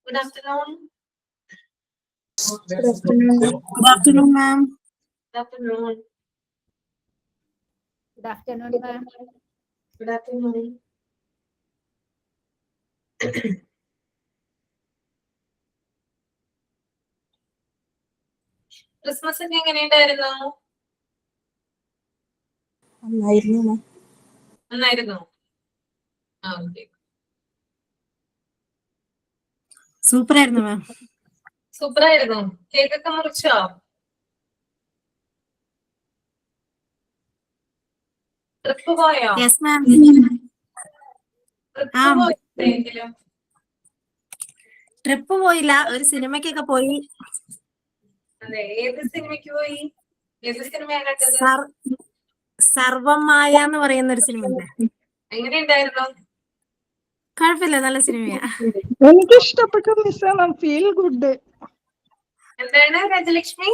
Good afternoon. Good afternoon. Good afternoon, ma'am. Good afternoon. Good afternoon, ma'am. Good afternoon. Christmas ഒക്കെ എങ്ങനെയുണ്ടായിരുന്നു? നന്നായിരുന്നു. Super ആയിരുന്നു മാം. Super ആയിരുന്നു. കേക്കൊക്കെ മുറിച്ചോ? ട്രിപ്പ് പോയോ? Yes ma'am. ട്രിപ്പ് പോയില്ല, ഒരു സിനിമയ്ക്കൊക്കെ പോയി. അതെ, ഏത് സിനിമയ്ക്ക് പോയി? ഏത് സിനിമയാ കണ്ടത്? സർവമായ എന്ന് പറയുന്ന ഒരു സിനിമ. എങ്ങനെയുണ്ടായിരുന്നു? കുഴപ്പമില്ല, നല്ല സിനിമയാ. എനിക്ക് ഇഷ്ടപ്പെട്ടു മിസ്സാണ്. Feel good. എന്താണ് രാജലക്ഷ്മി?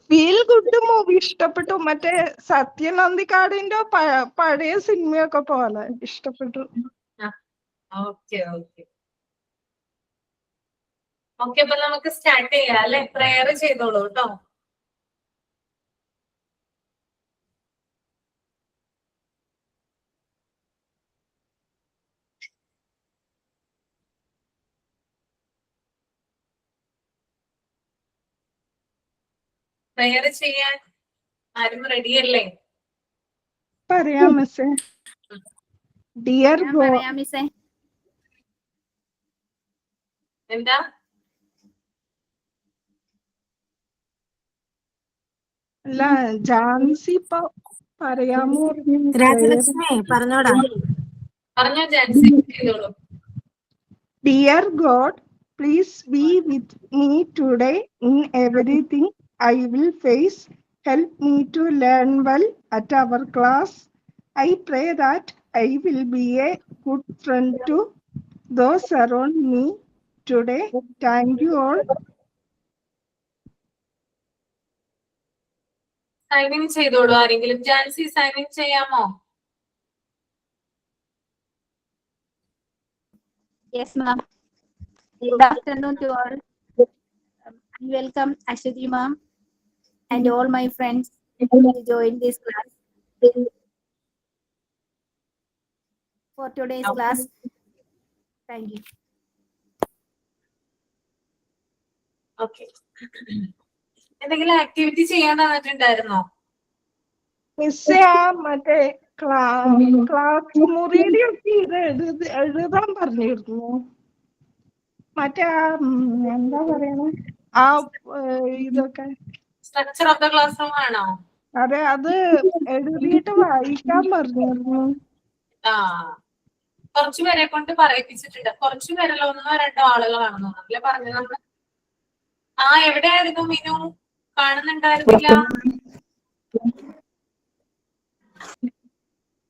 ഫീൽ ഗുഡ് മൂവി ഇഷ്ടപ്പെട്ടു. മറ്റേ സത്യനന്ദിക്കാടിന്റെ പഴയ സിനിമയൊക്കെ പോലെ ഇഷ്ടപ്പെട്ടു. ഓക്കെ ഓക്കെ ഓക്കെ, അപ്പൊ നമുക്ക് സ്റ്റാർട്ട് ചെയ്യാം അല്ലെ? പ്രയർ ചെയ്തോളൂ കേട്ടോ. പ്രയർ ചെയ്യാൻ ആരും റെഡിയല്ലേ? പറയാം മിസ്സേ. ഡിയർ മിസ്സേ. എന്താ? അല്ല, ജാൻസി ഇപ്പൊ പറയാമോ? രാജലക്ഷ്മി പറഞ്ഞോടാ. പറഞ്ഞോ ജാൻസി, ചെയ്തോളൂ. Dear God, please be with me today in everything I will face. Help me to learn well at our class. I pray that I will be a good friend to those around me today. Thank you all. Sign in ചെയ്തോളൂ ആരെങ്കിലും. Jancy sign in ചെയ്യാമോ? Yes, ma'am. Good afternoon to all. I welcome Ashwati ma'am and all my friends to join this class. For today's class, thank you. Okay, എന്തെങ്കിലും activity ചെയ്യാൻ തന്നിട്ടുണ്ടായിരുന്നോ? മിസ്സേ, ആ മറ്റേ class മുറിയിലൊക്കെ ഇത് എഴുതാൻ പറഞ്ഞിരുന്നു. മറ്റേ എന്താ പറയണ ആ ഇതൊക്കെ structure of the class room ആണോ? അതെ, അത് എഴുതിയിട്ട് വായിക്കാൻ പറഞ്ഞിരുന്നു. ആ, കുറച്ചുപേരെ കൊണ്ട് പറയിപ്പിച്ചിട്ടുണ്ട്. കുറച്ചുപേരല്ല, ഒന്നോ രണ്ടോ ആളുകളാണെന്നോ അല്ലേ പറഞ്ഞു നമ്മള്. ആ, എവിടെയായിരുന്നു മിനു? കാണുന്നുണ്ടായിരുന്നില്ല.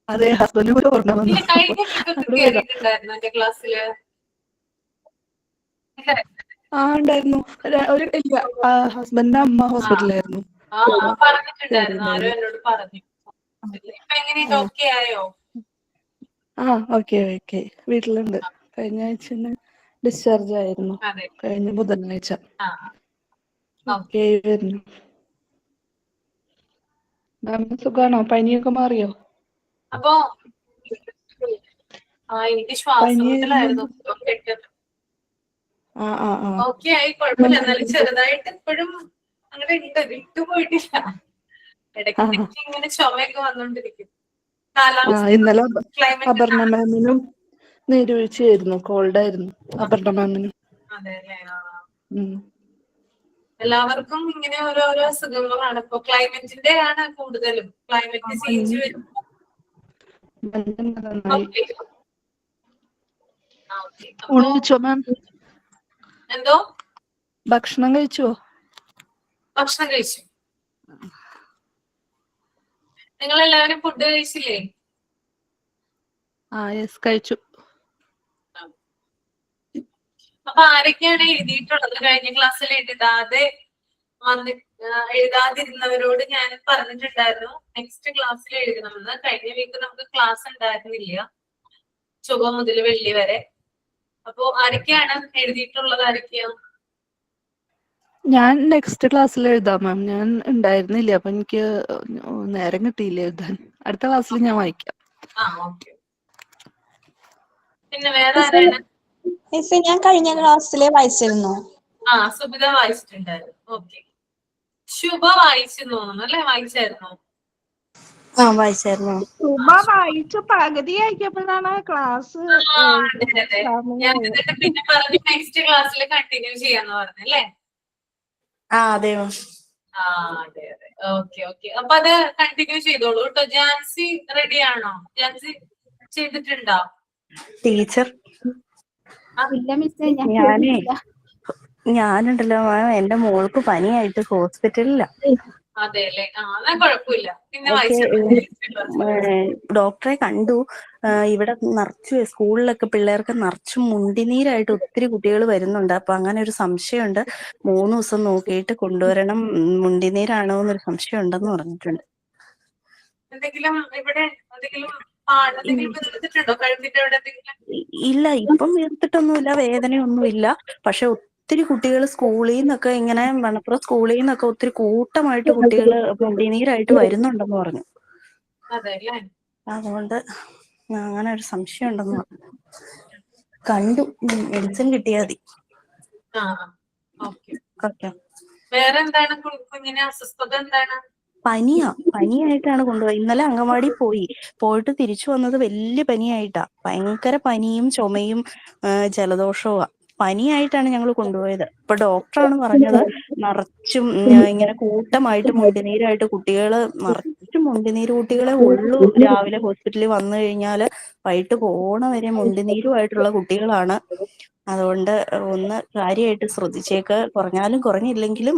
അതെ, ഹസ്ബൻഡ് കൂടെ ഇല്ല, കഴിഞ്ഞ വീക്കൊക്കെ കേറിയിട്ടുണ്ടായിരുന്നു എന്റെ ക്ലാസ്സില്. ആ ഉണ്ടായിരുന്നു. ഒരു ഇല്ല, ഹസ്ബൻഡിന്റെ അമ്മ ഹോസ്പിറ്റലായിരുന്നു. പറഞ്ഞിട്ടുണ്ടായിരുന്നു, ആരോ എന്നോട് പറഞ്ഞു. ഇപ്പൊ എങ്ങനെയുണ്ട്? ഓക്കെ ആയോ? ആ, ഓക്കെ ഓക്കെ, വീട്ടിലുണ്ട്. കഴിഞ്ഞ ആഴ്ച ഡിസ്ചാർജ് ആയിരുന്നു. കഴിഞ്ഞ ബുധനാഴ്ച. ഓക്കെ വരുന്നു. മാമിന് സുഖാണോ? പനിയൊക്കെ മാറിയോ? അപ്പൊ എനിക്ക് ശ്വാസമുട്ടലായിരുന്നു. ഓക്കെ ആയി, കുഴപ്പമില്ല. എന്നാലും ചെറുതായിട്ട് ഇപ്പോഴും അങ്ങനെ ഉണ്ട്, വിട്ടുപോയിട്ടില്ല. ഇടയ്ക്ക് ഇങ്ങനെ ചുമയൊക്കെ വന്നോണ്ടിരിക്കും. ഇന്നലെ അപർണ മാമിനും നീരുവീഴ്ചയായിരുന്നു, കോൾഡായിരുന്നു അപർണ മാമിനും. അതെല്ലേ. എല്ലാവർക്കും ഇങ്ങനെ ഓരോരോ അസുഖങ്ങളാണ്. ഇപ്പൊ ക്ലൈമറ്റിന്റെ ആണ് കൂടുതലും. ക്ലൈമറ്റ് ചേഞ്ച് വരും. എന്തോ? ഭക്ഷണം കഴിച്ചോ? ഭക്ഷണം കഴിച്ചു. നിങ്ങൾ എല്ലാവരും ഫുഡ് കഴിച്ചില്ലേ? യെസ്, കഴിച്ചു. അപ്പൊ ആരൊക്കെയാണ് എഴുതിയിട്ടുള്ളത്? കഴിഞ്ഞ ക്ലാസ്സിൽ എഴുതാതിരുന്നവരോട് ഞാൻ പറഞ്ഞിട്ടുണ്ടായിരുന്നു നെക്സ്റ്റ് ക്ലാസ്സിൽ എഴുതണമെന്ന്. കഴിഞ്ഞ വീക്ക് നമുക്ക് ക്ലാസ് ഉണ്ടായിരുന്നില്ല, ചൊവ്വ മുതൽ വെള്ളി വരെ. അപ്പൊ ആരൊക്കെയാണ് എഴുതിയിട്ടുള്ളത്? ആരൊക്കെയാ? ഞാൻ നെക്സ്റ്റ് ക്ലാസ്സിൽ എഴുതാം മാം. ഞാൻ ഉണ്ടായിരുന്നില്ല, അപ്പൊ എനിക്ക് നേരം കിട്ടിയില്ല എഴുതാൻ. അടുത്ത ക്ലാസ്സിൽ ഞാൻ വായിക്കാം. ഓക്കെ. പിന്നെ വേറെ ആരാണ്? മിസ് ഞാൻ കഴിഞ്ഞ ക്ലാസ്സില് വായിച്ചിരുന്നു. സുബിത വായിച്ചിട്ടുണ്ടായിരുന്നു. ഓക്കെ. ശുഭ വായിച്ചു തോന്നുന്നു അല്ലെ? വായിച്ചായിരുന്നോ? വായിച്ചായിരുന്നു. സുബ വായിച്ച് പകുതി ആക്കിയപ്പോഴാണ് ക്ലാസ് അതെ. ഞാൻ എന്നിട്ട് പിന്നെ പറഞ്ഞു നെക്സ്റ്റ് ക്ലാസ്സിൽ കണ്ടിന്യൂ ചെയ്യാന്ന് പറഞ്ഞല്ലേ? അതെയോ. അതെ. ഓക്കെ. അപ്പൊ അത് കണ്ടിന്യൂ ചെയ്തോളൂ കേട്ടോ. ജാൻസി റെഡി ആണോ? ജാൻസി ചെയ്തിട്ടുണ്ടോ? ടീച്ചർ ഇല്ല മിസ്സേ, ഞാൻ ഞാനേ ചെയ്തിട്ടില്ല. ഞാനുണ്ടല്ലോ മാം, എന്റെ മോൾക്ക് പനിയായിട്ട് ഹോസ്പിറ്റലിലാ. അതെ അല്ലേ? എന്നാ കുഴപ്പമില്ല. പിന്നെ ഓക്കെ. വായിച്ചു. ഡോക്ടറെ കണ്ടു. ഇവിടെ നിറച്ചു സ്കൂളിലൊക്കെ പിള്ളേർക്ക് നിറച്ചും മുണ്ടിനീരായിട്ട് ഒത്തിരി കുട്ടികൾ വരുന്നുണ്ട്. അപ്പൊ അങ്ങനെ ഒരു സംശയമുണ്ട്. 3 ദിവസം നോക്കിയിട്ട് കൊണ്ടുവരണം. മുണ്ടിനീരാണോ എന്നൊരു സംശയം ഉണ്ടെന്ന് പറഞ്ഞിട്ടുണ്ട്. എന്തെങ്കിലും ഇവിടെ എന്തെങ്കിലും വീർത്തിട്ടുണ്ടോ? കഴുത്തിന്റെ അവിടെ എന്തെങ്കിലും? ഇല്ല, ഇപ്പം വീർത്തിട്ടൊന്നുമില്ല, വേദനയൊന്നുമില്ല. പക്ഷെ ഒത്തിരി കുട്ടികൾ സ്കൂളിൽ നിന്നൊക്കെ ഇങ്ങനെ മണപ്പുറം സ്കൂളിൽ നിന്നൊക്കെ ഒത്തിരി കൂട്ടമായിട്ട് കുട്ടികൾ മുണ്ടിനീരായിട്ട് വരുന്നുണ്ടെന്ന് പറഞ്ഞു. അതെ അല്ലേ? അതുകൊണ്ട് അങ്ങനെ ഒരു സംശയം ഉണ്ടെന്ന് പറഞ്ഞു. കണ്ടു. മെഡിസിൻ കിട്ടിയാൽ മതി. ഓക്കെ. വേറെ എന്താണ് കുഞ്ഞിന് അസ്വസ്ഥത? എന്താണ്? പനിയായിട്ടാണ് കൊണ്ടുപോയി. ഇന്നലെ അംഗൻവാടി പോയിട്ട് തിരിച്ചു വന്നത് വലിയ പനിയായിട്ടാ. ഭയങ്കര പനിയും ചുമയും ജലദോഷവുമാ. പനിയായിട്ടാണ് ഞങ്ങൾ കൊണ്ടുപോയത്. ഇപ്പൊ ഡോക്ടറാണ് പറഞ്ഞത് നിറച്ചും ഇങ്ങനെ കൂട്ടമായിട്ട് മുണ്ടിനീരായിട്ട് കുട്ടികള് നിറച്ചും മുണ്ടിനീര് കുട്ടികളെ ഉള്ളൂ. രാവിലെ ഹോസ്പിറ്റലിൽ വന്നു കഴിഞ്ഞാല് വൈകിട്ട് പോണ വരെ മുണ്ടിനീരുമായിട്ടുള്ള കുട്ടികളാണ്. അതുകൊണ്ട് ഒന്ന് കാര്യമായിട്ട് ശ്രദ്ധിച്ചേക്ക്. കുറഞ്ഞില്ലെങ്കിലും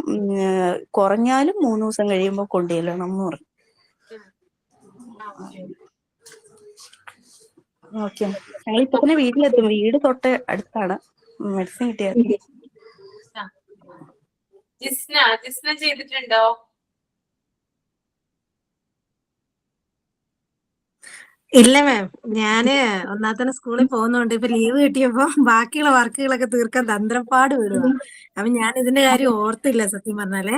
കുറഞ്ഞാലും 3 ദിവസം കഴിയുമ്പോൾ കൊണ്ടുചെല്ലണം എന്ന് പറഞ്ഞു. ഓക്കെ. ഞങ്ങൾ ഇപ്പൊ തന്നെ വീട്ടിലെത്തും. വീട് തൊട്ട് അടുത്താണ്. മെഡിസിൻ കിട്ടിയാൽ ജിസ്ന ചെയ്തിട്ടുണ്ടോ? ഇല്ല മാം, ഞാന് ഒന്നാമത്തെ സ്കൂളിൽ പോകുന്നോണ്ട് ഇപ്പൊ ലീവ് കിട്ടിയപ്പോ ബാക്കിയുള്ള വർക്കുകളൊക്കെ തീർക്കാൻ തന്ത്രപ്പാട് വിടുക. അപ്പൊ ഞാൻ ഇതിന്റെ കാര്യം ഓർത്തില്ല സത്യം പറഞ്ഞാലേ.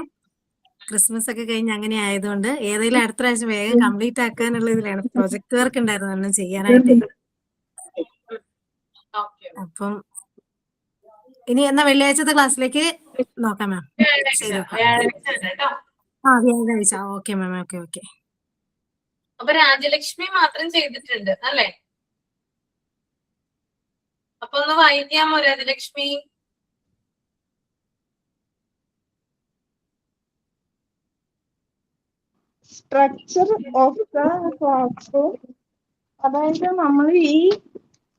ക്രിസ്മസ് ഒക്കെ കഴിഞ്ഞ് അങ്ങനെ ആയതുകൊണ്ട് ഏതെങ്കിലും അടുത്ത പ്രാവശ്യം വേഗം കംപ്ലീറ്റ് ആക്കാനുള്ള ഇതിലാണ്. പ്രൊജക്ട് വർക്ക് ഉണ്ടായിരുന്നു ഒന്നും ചെയ്യാനായിട്ട്. അപ്പം ഇനി എന്നാ വെള്ളിയാഴ്ചത്തെ ക്ലാസ്സിലേക്ക് നോക്കാം മാം. വ്യാഴാഴ്ച. Okay ma'am. ഓക്കെ. അപ്പൊ രാജലക്ഷ്മി മാത്രം ചെയ്തിട്ടുണ്ട് അല്ലെ? അപ്പൊ ഒന്ന് വായിക്കാമോ Rajalakshmi? Structure of the classroom. അതായത് നമ്മൾ ഈ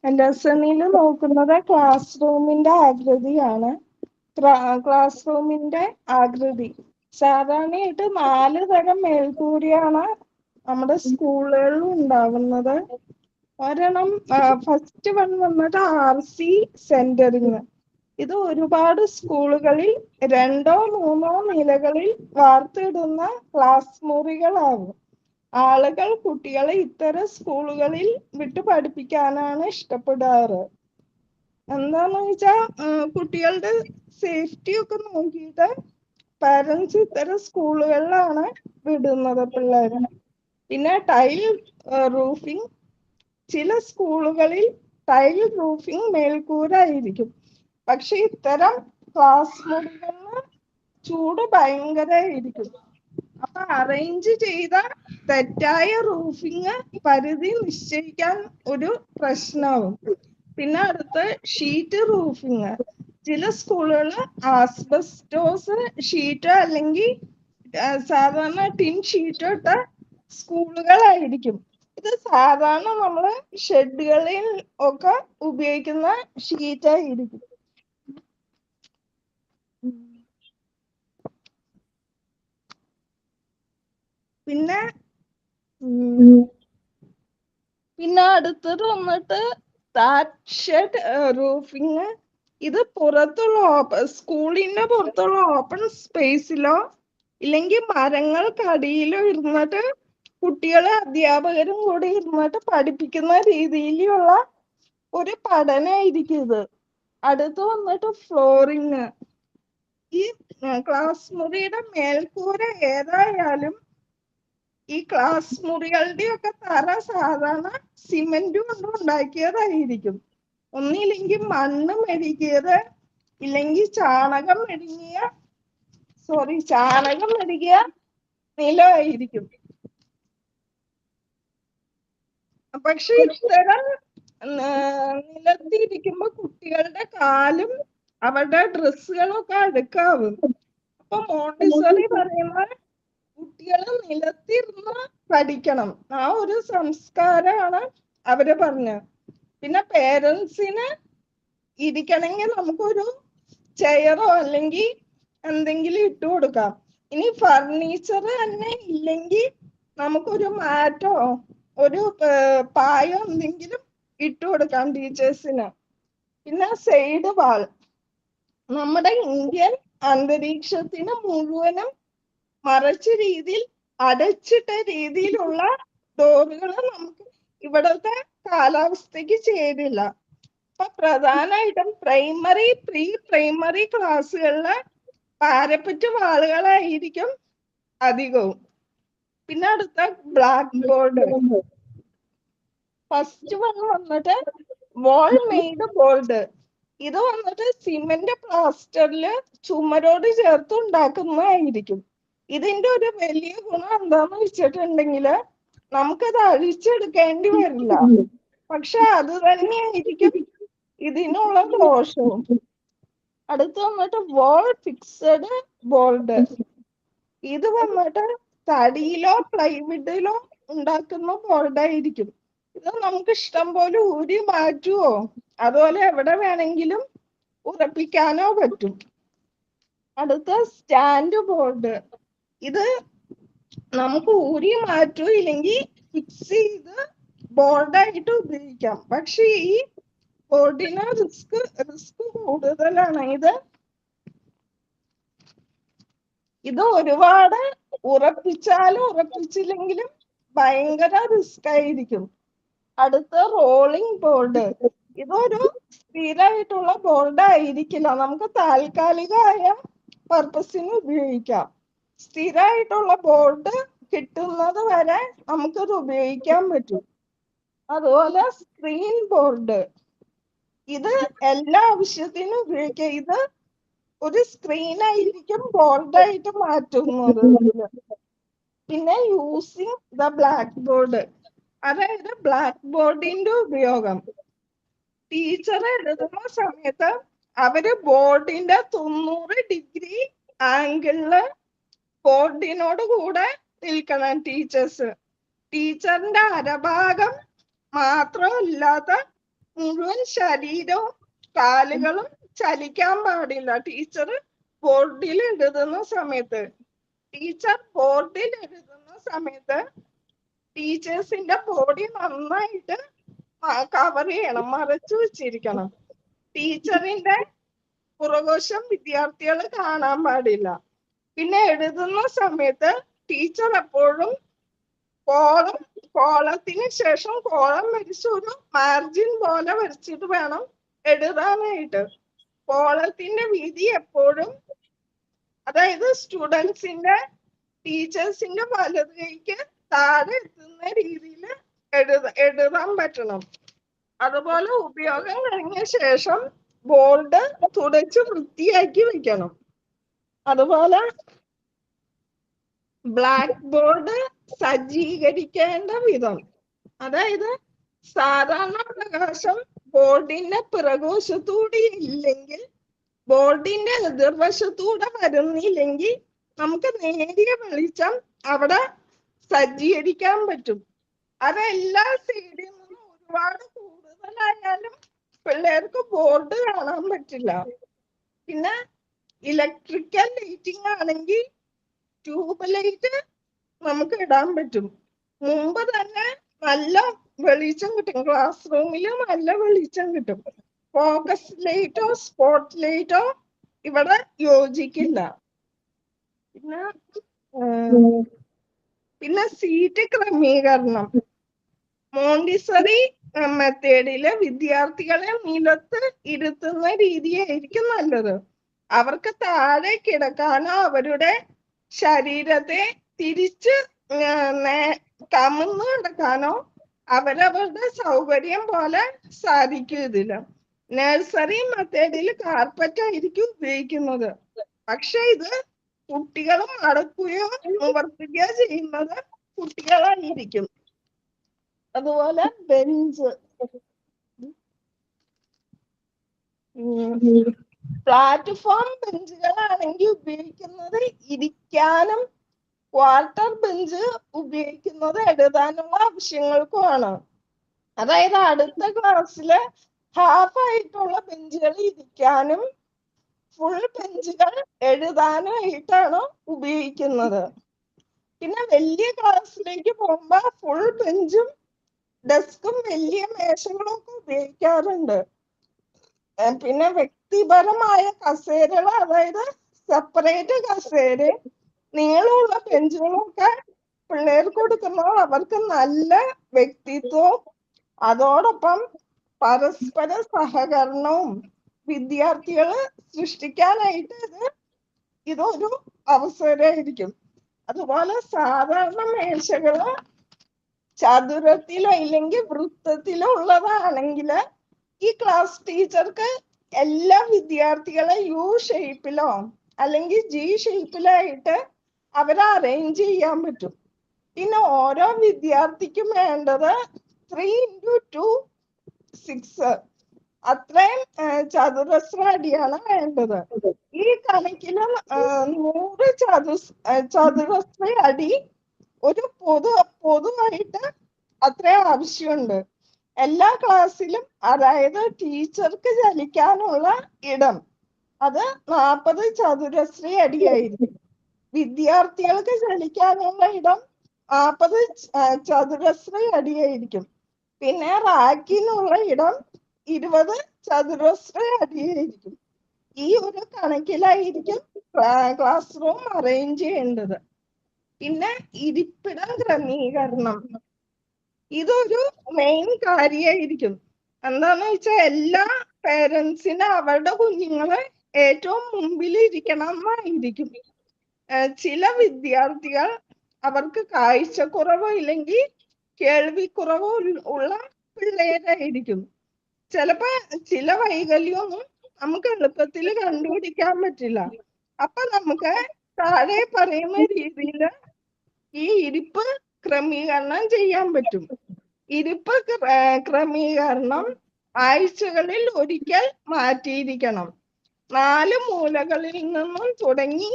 ലെസണിൽ നോക്കുന്നത് ക്ലാസ് റൂമിന്റെ ആകൃതിയാണ്. ക്ലാസ് റൂമിന്റെ ആകൃതി സാധാരണയായിട്ട് 4 തരം മേൽക്കൂരയാണ് നമ്മുടെ സ്കൂളുകളിൽ ഉണ്ടാവുന്നത്. ഒരെണ്ണം ഫസ്റ്റ് വൺ വന്നത് RC സെന്ററിങ്. ഇത് ഒരുപാട് സ്കൂളുകളിൽ 2ഓ 3ഓ നിലകളിൽ വാർത്തിടുന്ന ക്ലാസ് മുറികളാകും. ആളുകൾ കുട്ടികളെ ഇത്തരം സ്കൂളുകളിൽ വിട്ടു പഠിപ്പിക്കാനാണ് ഇഷ്ടപ്പെടാറ്. എന്താന്ന് വെച്ചാൽ കുട്ടികളുടെ സേഫ്റ്റി ഒക്കെ നോക്കിയിട്ട് പാരന്റ്സ് ഇത്തരം സ്കൂളുകളിലാണ് വിടുന്നത് പിള്ളേരെ. പിന്നെ ടൈൽ റൂഫിംഗ്. ചില സ്കൂളുകളിൽ ടൈൽ റൂഫിംഗ് മേൽക്കൂര ആയിരിക്കും. പക്ഷെ ഇത്തരം ക്ലാസ് മുറികളിൽ ചൂട് ഭയങ്കരമായിരിക്കും. അപ്പൊ അറേഞ്ച് ചെയ്ത തെറ്റായ റൂഫിംഗ് പരിധി നിശ്ചയിക്കാൻ ഒരു പ്രശ്നമാവും. പിന്നെ അടുത്ത് ഷീറ്റ് റൂഫിംഗ്. ചില സ്കൂളുകളിൽ ആസ്ബസ്റ്റോസ് ഷീറ്റ് അല്ലെങ്കിൽ സാധാരണ ടിൻ ഷീറ്റ് ഇട്ട സ്കൂളുകളായിരിക്കും. ഇത് സാധാരണ നമ്മള് ഷെഡുകളിൽ ഒക്കെ ഉപയോഗിക്കുന്ന ഷീറ്റായിരിക്കും. പിന്നെ അടുത്തത് വന്നിട്ട് ഷെഡ് റൂഫിങ്. ഇത് പുറത്തുള്ള സ്കൂളിന്റെ പുറത്തുള്ള ഓപ്പൺ സ്പേസിലോ ഇല്ലെങ്കിൽ മരങ്ങൾക്കടിയിലോ ഇരുന്നിട്ട് കുട്ടികളെ അധ്യാപകരും കൂടി ഇരുന്നിട്ട് പഠിപ്പിക്കുന്ന രീതിയിലുള്ള ഒരു പഠനമായിരിക്കും ഇത്. അടുത്ത് വന്നിട്ട് ഫ്ലോറിങ്. ഈ ക്ലാസ് മുറിയുടെ മേൽക്കൂര ഏതായാലും ഈ ക്ലാസ് മുറികളുടെ ഒക്കെ തറ സാധാരണ സിമെന്റ് കൊണ്ട് ഉണ്ടാക്കിയതായിരിക്കും. ഒന്നില്ലെങ്കിൽ മണ്ണ് മെഴുകിയത്, ഇല്ലെങ്കിൽ ചാണകം മെഴുകിയ നിലമായിരിക്കും. പക്ഷെ ഇത്തരം നിലത്തിരിക്കുമ്പോ കുട്ടികളുടെ കാലും അവരുടെ ഡ്രസ്സുകളും ഒക്കെ അഴുക്കാവും. അപ്പൊ മോണ്ടിസോറി പറയുന്ന കുട്ടികൾ നിലത്തിരുന്ന് പഠിക്കണം, ആ ഒരു സംസ്കാരമാണ് അവര് പറഞ്ഞത്. പിന്നെ പേരൻസിന് ഇരിക്കണമെങ്കിൽ നമുക്കൊരു ചെയറോ അല്ലെങ്കിൽ എന്തെങ്കിലും ഇട്ട് കൊടുക്കാം. ഇനി ഫർണിച്ചർ തന്നെ ഇല്ലെങ്കിൽ നമുക്കൊരു മാറ്റോ ഒരു പായോ എന്തെങ്കിലും ഇട്ട് കൊടുക്കാം ടീച്ചേഴ്സിന്. പിന്നെ സൈഡ് വാൾ, നമ്മുടെ ഇന്ത്യൻ അന്തരീക്ഷത്തിന് മുഴുവനും മറച്ച രീതിയിൽ അടച്ചിട്ട രീതിയിലുള്ള ഡോറുകൾ നമുക്ക് ഇവിടുത്തെ കാലാവസ്ഥയ്ക്ക് ചേരില്ല. അപ്പൊ പ്രധാനമായിട്ടും പ്രൈമറി, പ്രീ പ്രൈമറി ക്ലാസ്സുകളിലെ പാരപ്പറ്റ് വാളുകളായിരിക്കും അധികവും. പിന്നെ അടുത്ത ബ്ലാക്ക് ബോർഡ്. ഫസ്റ്റ് വന്നിട്ട് വാൾ മെയ്ഡ് ബോർഡ്. ഇത് വന്നിട്ട് സിമെന്റ് പ്ലാസ്റ്ററില് ചുമരോട് ചേർത്ത് ഉണ്ടാക്കുന്നതായിരിക്കും. ഇതിന്റെ ഒരു വലിയ ഗുണം എന്താന്ന് വെച്ചിട്ടുണ്ടെങ്കില് നമുക്കത് അഴിച്ചെടുക്കേണ്ടി വരില്ല. പക്ഷെ അത് തന്നെയായിരിക്കും ഇതിനുള്ള ദോഷവും. അടുത്ത് വന്നിട്ട് വാൾ ഫിക്സഡ് ബോർഡ്. ഇത് വന്നിട്ട് തടിയിലോ പ്ലൈവുഡിലോ ഉണ്ടാക്കുന്ന ബോർഡായിരിക്കും. ഇത് നമുക്ക് ഇഷ്ടം പോലെ ഊരി മാറ്റുവോ അതുപോലെ എവിടെ വേണമെങ്കിലും ഉറപ്പിക്കാനോ പറ്റും. അടുത്ത സ്റ്റാൻഡ് ബോർഡ്. ഇത് നമുക്ക് ഊരി മാറ്റൂ ഇല്ലെങ്കിൽ ഫിക്സ് ചെയ്ത് ബോർഡായിട്ട് ഉപയോഗിക്കാം. പക്ഷെ ഈ ബോർഡിന് റിസ്ക് കൂടുതലാണ്. ഇത് ഒരുപാട് ഉറപ്പിച്ചാലും ഉറപ്പിച്ചില്ലെങ്കിലും ഭയങ്കര റിസ്ക് ആയിരിക്കും. അടുത്ത റോളിംഗ് ബോർഡ്. ഇതൊരു സ്ഥിരമായിട്ടുള്ള ബോർഡ് ആയിരിക്കില്ല, നമുക്ക് താൽക്കാലികമായ പർപ്പസിന് ഉപയോഗിക്കാം. സ്ഥിരമായിട്ടുള്ള ബോർഡ് കിട്ടുന്നത് വരെ നമുക്കത് ഉപയോഗിക്കാൻ പറ്റും. അതുപോലെ സ്ക്രീൻ ബോർഡ്. ഇത് എല്ലാ ആവശ്യത്തിനും ഉപയോഗിക്കാം. ഇത് ഒരു സ്ക്രീൻ ആയിരിക്കും ബോർഡായിട്ട് മാറ്റുന്നത്. പിന്നെ യൂസിങ് ദ ബ്ലാക്ക് ബോർഡ്, അതായത് ബ്ലാക്ക് ബോർഡിന്റെ ഉപയോഗം. ടീച്ചർ എഴുതുന്ന സമയത്ത് അവര് ബോർഡിന്റെ 90 ഡിഗ്രി ആംഗിളില് ബോർഡിനോട് കൂടെ നിൽക്കണം ടീച്ചേഴ്സ്. ടീച്ചറിന്റെ അരഭാഗം മാത്രമല്ലാത്ത മുഴുവൻ ശരീരവും കാലുകളും ചലിക്കാൻ പാടില്ല. ടീച്ചർ ബോർഡിൽ എഴുതുന്ന സമയത്ത് ടീച്ചേഴ്സിന്റെ ബോഡി നന്നായിട്ട് കവർ ചെയ്യണം, മറച്ചു വെച്ചിരിക്കണം. ടീച്ചറിന്റെ പുറകോശം വിദ്യാർത്ഥികൾ കാണാൻ പാടില്ല. പിന്നെ എഴുതുന്ന സമയത്ത് ടീച്ചർ എപ്പോഴും കോളത്തിന് ശേഷം കോളം വരച്ച് ഒരു മാർജിൻ പോലെ വരച്ചിട്ട് വേണം എഴുതാനായിട്ട്. കോളത്തിന്റെ വീതി എപ്പോഴും, അതായത് ടീച്ചേഴ്സിന്റെ വലത് കൈക്ക് താഴെ എത്തുന്ന രീതിയിൽ എഴുതാൻ പറ്റണം. അതുപോലെ ഉപയോഗം കഴിഞ്ഞ ശേഷം ബോർഡ് തുടച്ച് വൃത്തിയാക്കി വെക്കണം. അതുപോലെ ബ്ലാക്ക് ബോർഡ് സജ്ജീകരിക്കേണ്ട വിധം, അതായത് സാധാരണ പ്രകാശം ബോർഡിന്റെ പിറകുവശത്തൂടെ ഇല്ലെങ്കിൽ, ബോർഡിന്റെ എതിർവശത്തൂടെ വരുന്നില്ലെങ്കിൽ നമുക്ക് നേരിയ വെളിച്ചം അവിടെ സജ്ജീകരിക്കാൻ പറ്റും. അതെല്ലാ സൈഡിൽ നിന്നും ഒരുപാട് കൂടുതലായാലും പിള്ളേർക്ക് ബോർഡ് കാണാൻ പറ്റില്ല. പിന്നെ ഇലക്ട്രിക്കൽ ലൈറ്റിംഗ് ആണെങ്കിൽ ട്യൂബ് ലൈറ്റ് നമുക്ക് ഇടാൻ പറ്റും. മുമ്പ് തന്നെ നല്ല വെളിച്ചം കിട്ടും, ക്ലാസ് റൂമിൽ നല്ല വെളിച്ചം കിട്ടും. ഫോക്കസ് ലൈറ്റോ സ്പോട്ട് ലൈറ്റോ ഇവിടെ യോജിക്കില്ല. പിന്നെ സീറ്റ് ക്രമീകരണം. മോണ്ടിസറി മെത്തേഡില് വിദ്യാർത്ഥികളെ നിലത്ത് ഇരുത്തുന്ന രീതിയായിരിക്കും നല്ലത്. അവർക്ക് താഴെ കിടക്കാനോ അവരുടെ ശരീരത്തെ തിരിച്ച് കമന്ന് കിടക്കാനോ അവരവരുടെ സൗകര്യം പോലെ സാധിക്കും ഇതില്. നഴ്സറി മെത്തേഡിൽ കാർപ്പറ്റ് ആയിരിക്കും ഉപയോഗിക്കുന്നത്. പക്ഷെ ഇത് കുട്ടികളും നടക്കുകയോ നിവർത്തുകയോ ചെയ്യുന്നത് കുട്ടികളായിരിക്കും. അതുപോലെ ബെഞ്ച്, പ്ലാറ്റ്ഫോം ബെഞ്ചുകളാണെങ്കിൽ ഉപയോഗിക്കുന്നത് ഇരിക്കാനും, ക്വാർട്ടർ ബെഞ്ച് ഉപയോഗിക്കുന്നത് എഴുതാനുള്ള ആവശ്യങ്ങൾക്കുമാണ്. അതായത് അടുത്ത ക്ലാസ്സില് ഹാഫ് ആയിട്ടുള്ള ബെഞ്ചുകൾ ഇരിക്കാനും ഫുൾ ബെഞ്ചുകൾ എഴുതാനായിട്ടാണ് ഉപയോഗിക്കുന്നത്. പിന്നെ വലിയ ക്ലാസ്സിലേക്ക് പോകുമ്പോ ഫുൾ ബെഞ്ചും ഡെസ്കും വലിയ മേശകളും ഒക്കെ ഉപയോഗിക്കാറുണ്ട്. പിന്നെ വ്യക്തിപരമായ കസേരകൾ, അതായത് സെപ്പറേറ്റ് കസേര, നീളമുള്ള ബെഞ്ചുകളൊക്കെ പിള്ളേർക്ക് കൊടുക്കുമ്പോൾ അവർക്ക് നല്ല വ്യക്തിത്വവും അതോടൊപ്പം പരസ്പര സഹകരണവും വിദ്യാർത്ഥികൾ സൃഷ്ടിക്കാനായിട്ട് ഇതൊരു അവസരമായിരിക്കും. അതുപോലെ സാധാരണ മേശകള് ചതുരത്തിലോ ഇല്ലെങ്കിൽ വൃത്തത്തിലോ ഉള്ളതാണെങ്കിൽ ഈ ക്ലാസ് ടീച്ചർക്ക് എല്ലാ വിദ്യാർത്ഥികളെ യു ഷേപ്പിലോ അല്ലെങ്കിൽ ജി ഷേപ്പിലായിട്ട് അവരെ അറേഞ്ച് ചെയ്യാൻ പറ്റും. പിന്നെ ഓരോ വിദ്യാർത്ഥിക്കും വേണ്ടത് 3x2 6 അത്രയും ചതുരശ്ര അടിയാണ് വേണ്ടത്. ഈ കണക്കിന് 100 ചതുരശ്ര അടി ഒരു പൊതുവായിട്ട് അത്രയും ആവശ്യമുണ്ട് എല്ലാ ക്ലാസ്സിലും. അതായത് ടീച്ചർക്ക് ചലിക്കാനുള്ള ഇടം അത് 40 ചതുരശ്ര അടിയായിരിക്കും. വിദ്യാർത്ഥികൾക്ക് ചലിക്കാനുള്ള ഇടം 40 ചതുരശ്ര അടിയായിരിക്കും. പിന്നെ റാക്കിനുള്ള ഇടം 20 ചതുരശ്ര അടിയായിരിക്കും. ഈ ഒരു കണക്കിലായിരിക്കും ക്ലാസ് റൂം അറേഞ്ച് ചെയ്യേണ്ടത്. പിന്നെ ഇരിപ്പിടം ക്രമീകരണം ഇതൊരു മെയിൻ കാര്യമായിരിക്കും. എന്താന്ന് വെച്ചാൽ എല്ലാ പേരൻസിനും അവരുടെ കുഞ്ഞുങ്ങളെ ഏറ്റവും മുമ്പിൽ ഇരിക്കണം എന്നായിരിക്കും. ചില വിദ്യാർത്ഥികൾ അവർക്ക് കാഴ്ചക്കുറവോ ഇല്ലെങ്കിൽ കേൾവിക്കുറവോ ഉള്ള പിള്ളേരായിരിക്കും. ചിലപ്പോ ചില വൈകല്യമൊന്നും നമുക്ക് എളുപ്പത്തിൽ കണ്ടുപിടിക്കാൻ പറ്റില്ല. അപ്പൊ നമുക്ക് താഴെ പറയുന്ന രീതിയിൽ ഈ ഇരിപ്പ് ക്രമീകരണം ചെയ്യാൻ പറ്റും. ഇരിപ്പ് ക്രമീകരണം ആഴ്ചകളിൽ ഒരിക്കൽ മാറ്റിയിരിക്കണം. 4 മൂലകളിൽ നിന്നും തുടങ്ങി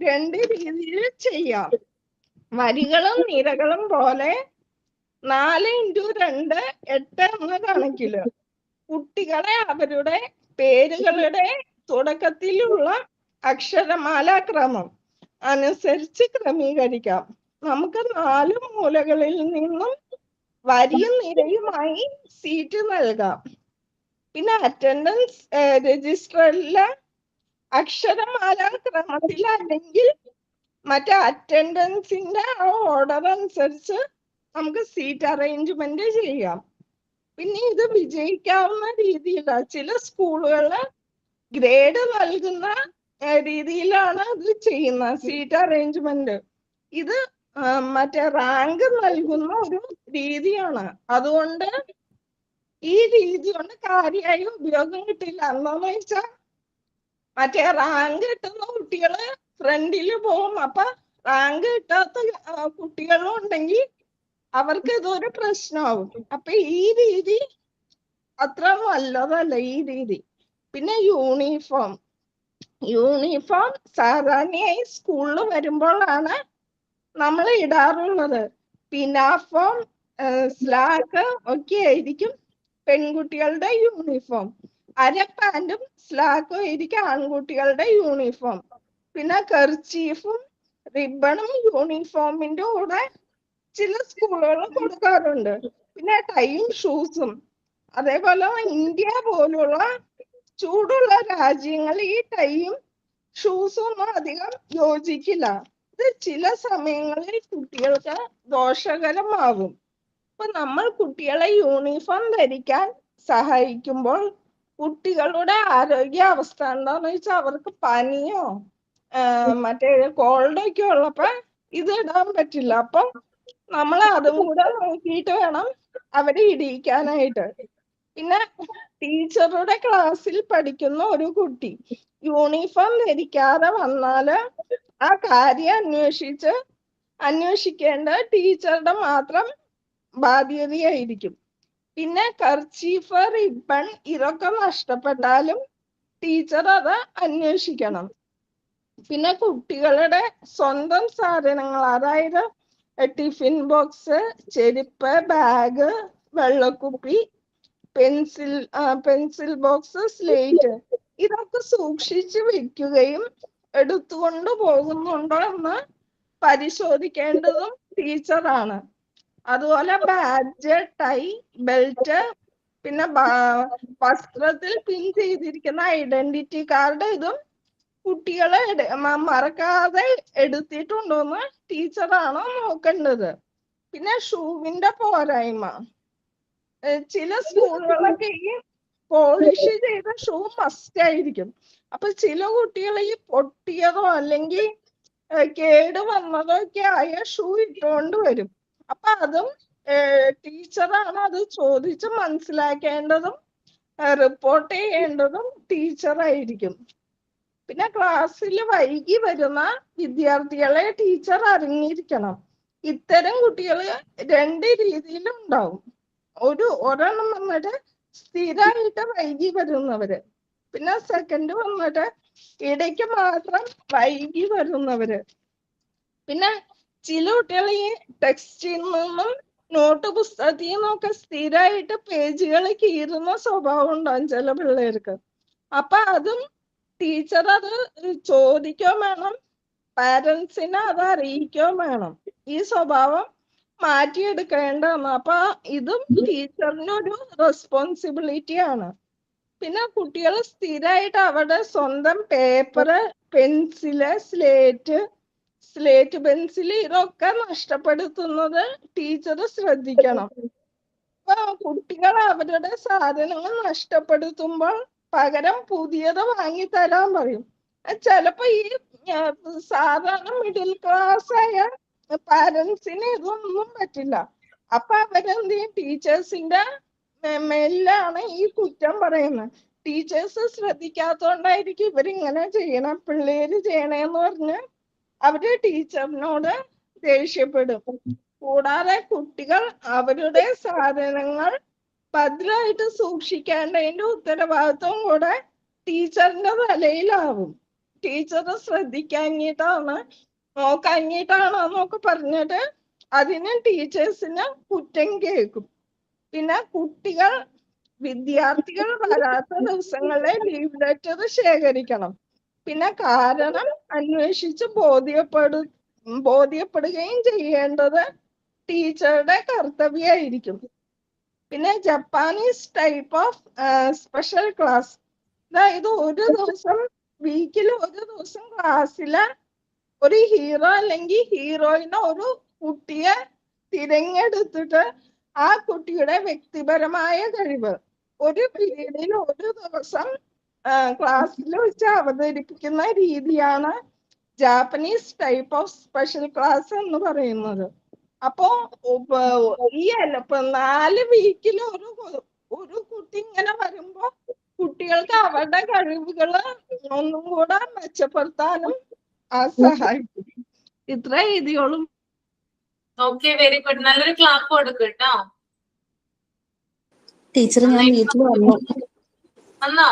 2 രീതിയിൽ ചെയ്യാം. വരികളും നിരകളും പോലെ 4x2 8 എന്ന കണക്കില് കുട്ടികളെ അവരുടെ പേരുകളുടെ തുടക്കത്തിലുള്ള അക്ഷരമാല ക്രമം അനുസരിച്ച് ക്രമീകരിക്കാം. നമുക്ക് 4 മൂലകളിൽ നിന്നും വരിയും നിരയുമായി സീറ്റ് നൽകാം. പിന്നെ അറ്റൻഡൻസ് രജിസ്റ്ററിലെ അക്ഷരമാല ക്രമത്തിൽ അല്ലെങ്കിൽ മറ്റേ അറ്റൻഡൻസിന്റെ ആ ഓർഡർ അനുസരിച്ച് നമുക്ക് സീറ്റ് അറേഞ്ച്മെന്റ് ചെയ്യാം. പിന്നെ ഇത് വിജയിക്കാവുന്ന രീതിയിലാണ്. ചില സ്കൂളുകളിൽ ഗ്രേഡ് നൽകുന്ന രീതിയിലാണ് ഇത് ചെയ്യുന്നത് സീറ്റ് അറേഞ്ച്മെന്റ്. ഇത് മറ്റേ റാങ്ക് നൽകുന്ന ഒരു രീതിയാണ്. അതുകൊണ്ട് ഈ രീതി കൊണ്ട് കാര്യമായി ഉപയോഗം കിട്ടില്ല. എന്താന്ന് വെച്ചാൽ മറ്റേ റാങ്ക് കിട്ടുന്ന കുട്ടികള് ഫ്രണ്ടില് പോകും. അപ്പൊ റാങ്ക് കിട്ടാത്ത കുട്ടികളും ഉണ്ടെങ്കിൽ അവർക്ക് ഇതൊരു പ്രശ്നമാവും. അപ്പൊ ഈ രീതി അത്ര നല്ലതല്ല ഈ രീതി. പിന്നെ യൂണിഫോം സാധാരണയായി സ്കൂളിൽ വരുമ്പോഴാണ് നമ്മൾ ഇടാറുള്ളത്. പിനാഫോം സ്ലാക്ക് ഒക്കെ ആയിരിക്കും പെൺകുട്ടികളുടെ യൂണിഫോം. അര പാൻറ്റും സ്ലാക്കും ആയിരിക്കും ആൺകുട്ടികളുടെ യൂണിഫോം. പിന്നെ കർച്ചീഫും റിബണും യൂണിഫോമിന്റെ കൂടെ ചില സ്കൂളുകൾ കൊടുക്കാറുണ്ട്. പിന്നെ ടൈയും ഷൂസും. അതേപോലെ ഇന്ത്യ പോലുള്ള ചൂടുള്ള രാജ്യങ്ങൾ ഈ ടൈയും ഷൂസും ഒന്നും അധികം യോജിക്കില്ല. ഇത് ചില സമയങ്ങളിൽ കുട്ടികൾക്ക് ദോഷകരമാകും. അപ്പൊ നമ്മൾ കുട്ടികളെ യൂണിഫോം ധരിക്കാൻ സഹായിക്കുമ്പോൾ കുട്ടികളുടെ ആരോഗ്യാവസ്ഥ എന്താന്ന് വെച്ചാൽ അവർക്ക് പനിയോ മറ്റേ കോൾഡൊക്കെ ഉള്ളപ്പോ ഇത് ഇടാൻ പറ്റില്ല. അപ്പൊ നമ്മൾ അതും കൂടെ നോക്കിയിട്ട് വേണം അവരെ ഇടിയിക്കാനായിട്ട്. പിന്നെ ടീച്ചറുടെ ക്ലാസ്സിൽ പഠിക്കുന്ന ഒരു കുട്ടി യൂണിഫോം ധരിക്കാതെ വന്നാല് ആ കാര്യം അന്വേഷിക്കേണ്ട ടീച്ചറുടെ മാത്രം ബാധ്യതയായിരിക്കും. പിന്നെ കർച്ചീഫ്, റിബൺ ഇതൊക്കെ നഷ്ടപ്പെട്ടാലും ടീച്ചർ അത് അന്വേഷിക്കണം. പിന്നെ കുട്ടികളുടെ സ്വന്തം സാധനങ്ങൾ, അതായത് ടിഫിൻ ബോക്സ്, ചെരുപ്പ്, ബാഗ്, വെള്ളക്കുപ്പി, പെൻസിൽ ബോക്സ്, സ്ലേറ്റ് ഇതൊക്കെ സൂക്ഷിച്ചു വെക്കുകയും എടുത്തുകൊണ്ട് പോകുന്നുണ്ടോ എന്ന് പരിശോധിക്കേണ്ടതും ടീച്ചറാണ്. അതുപോലെ ബാഡ്ജ്, ടൈ, ബെൽറ്റ്, പിന്നെ വസ്ത്രത്തിൽ പിൻ ചെയ്തിരിക്കുന്ന ഐഡന്റിറ്റി കാർഡ് ഇതും കുട്ടികളെ മറക്കാതെ എടുത്തിട്ടുണ്ടോന്ന് ടീച്ചറാണ് നോക്കേണ്ടത്. പിന്നെ ഷൂവിന്റെ പോരായ്മ, ചില സ്കൂളുകളൊക്കെ ഈ പോളിഷ് ചെയ്ത ഷൂ മസ്റ്റ് ആയിരിക്കും. അപ്പൊ ചില കുട്ടികൾ ഈ പൊട്ടിയതോ അല്ലെങ്കിൽ കേട് വന്നതോ ഒക്കെ ആയ ഷൂ ഇട്ടുകൊണ്ട് വരും. അപ്പൊ അതും ടീച്ചറാണ് അത് ചോദിച്ച് മനസ്സിലാക്കേണ്ടതും റിപ്പോർട്ട് ചെയ്യേണ്ടതും ടീച്ചറായിരിക്കും. പിന്നെ ക്ലാസ്സിൽ വൈകി വരുന്ന വിദ്യാർത്ഥികളെ ടീച്ചർ അറിഞ്ഞിരിക്കണം. ഇത്തരം കുട്ടികൾ രണ്ട് രീതിയിലും ഉണ്ടാവും. ഒരെണ്ണം വന്നിട്ട് സ്ഥിരമായിട്ട് വൈകി വരുന്നവര്, പിന്നെ സെക്കൻഡ് വന്നിട്ട് ഇടയ്ക്ക് മാത്രം വൈകി വരുന്നവര്. പിന്നെ ചില കുട്ടികൾ ഈ ടെക്സ്റ്റിൽ നിന്നും നോട്ട് പുസ്തകത്തിൽ നിന്നൊക്കെ സ്ഥിരമായിട്ട് പേജുകൾ കീറുന്ന സ്വഭാവം ഉണ്ടാകും ചില പിള്ളേർക്ക്. അപ്പൊ അതും ടീച്ചർ അത് ചോദിക്കുകയും വേണം, പാരൻസിനെ അത് അറിയിക്കുകയും വേണം. ഈ സ്വഭാവം മാറ്റിയെടുക്കേണ്ടതാണ്. അപ്പൊ ഇതും ടീച്ചറിനൊരു റെസ്പോൺസിബിലിറ്റി ആണ്. പിന്നെ കുട്ടികൾ സ്ഥിരമായിട്ട് അവരുടെ സ്വന്തം പേപ്പറ്, പെൻസില്, സ്ലേറ്റ് പെൻസിൽ ഇതൊക്കെ നഷ്ടപ്പെടുത്തുന്നത് ടീച്ചർ ശ്രദ്ധിക്കണം. അപ്പൊ കുട്ടികൾ അവരുടെ സാധനങ്ങൾ നഷ്ടപ്പെടുത്തുമ്പോൾ പകരം പുതിയത് വാങ്ങിത്തരാൻ പറയും. ചിലപ്പോ ഈ സാധാരണ മിഡിൽ ക്ലാസ് ആയ പാരൻസിന് ഇതൊന്നും പറ്റില്ല. അപ്പൊ അവരെന്ത് ചെയ്യും, ടീച്ചേഴ്സിന്റെ മേലിലാണ് ഈ കുറ്റം പറയുന്നത്. ടീച്ചേഴ്സ് ശ്രദ്ധിക്കാത്തോണ്ടായിരിക്കും ഇവരിങ്ങനെ ചെയ്യണം, പിള്ളേര് ചെയ്യണേന്ന് പറഞ്ഞ് അവര് ടീച്ചറിനോട് ദേഷ്യപ്പെടും. കൂടാതെ കുട്ടികൾ അവരുടെ സാധനങ്ങൾ ഭദ്രമായിട്ട് സൂക്ഷിക്കേണ്ടതിന്റെ ഉത്തരവാദിത്വം കൂടെ ടീച്ചറിന്റെ തലയിലാവും. ടീച്ചർ നോക്കാഞ്ഞിട്ടാണെന്നൊക്കെ പറഞ്ഞിട്ട് അതിന് ടീച്ചേഴ്സിന് കുറ്റം കേൾക്കും. പിന്നെ വിദ്യാർത്ഥികൾ വരാത്ത ദിവസങ്ങളിലെ ലീവ് ലെറ്റർ ശേഖരിക്കണം. പിന്നെ കാരണം അന്വേഷിച്ച് ബോധ്യപ്പെടുകയും ചെയ്യേണ്ടത് ടീച്ചറുടെ കർത്തവ്യമായിരിക്കും. പിന്നെ Japanese type of special class, അതായത് വീക്കിൽ ഒരു ദിവസം ക്ലാസ്സില് ഒരു ഹീറോ അല്ലെങ്കിൽ ഹീറോയിനെ ഒരു കുട്ടിയെ തിരഞ്ഞെടുത്തിട്ട് ആ കുട്ടിയുടെ വ്യക്തിപരമായ കഴിവ് ഒരു പീരീഡിൽ ഒരു ദിവസം ക്ലാസ്സിൽ വെച്ച് അവതരിപ്പിക്കുന്ന രീതിയാണ് Japanese type of special class എന്ന് പറയുന്നത്. അപ്പോ ഈ 4 വീക്കിൽ ഒരു കുട്ടി ഇങ്ങനെ വരുമ്പോ കുട്ടികൾക്ക് അവരുടെ കഴിവുകള് ഒന്നും കൂടെ മെച്ചപ്പെടുത്താനും സഹായിക്കും. ഇത്ര രീതികളും. Okay, very good. നല്ലൊരു ക്ലാപ്പ് കൊടുക്കും കേട്ടോ. ടീച്ചർ ഞാൻ വീട്ടിൽ വന്നു. വന്നോ?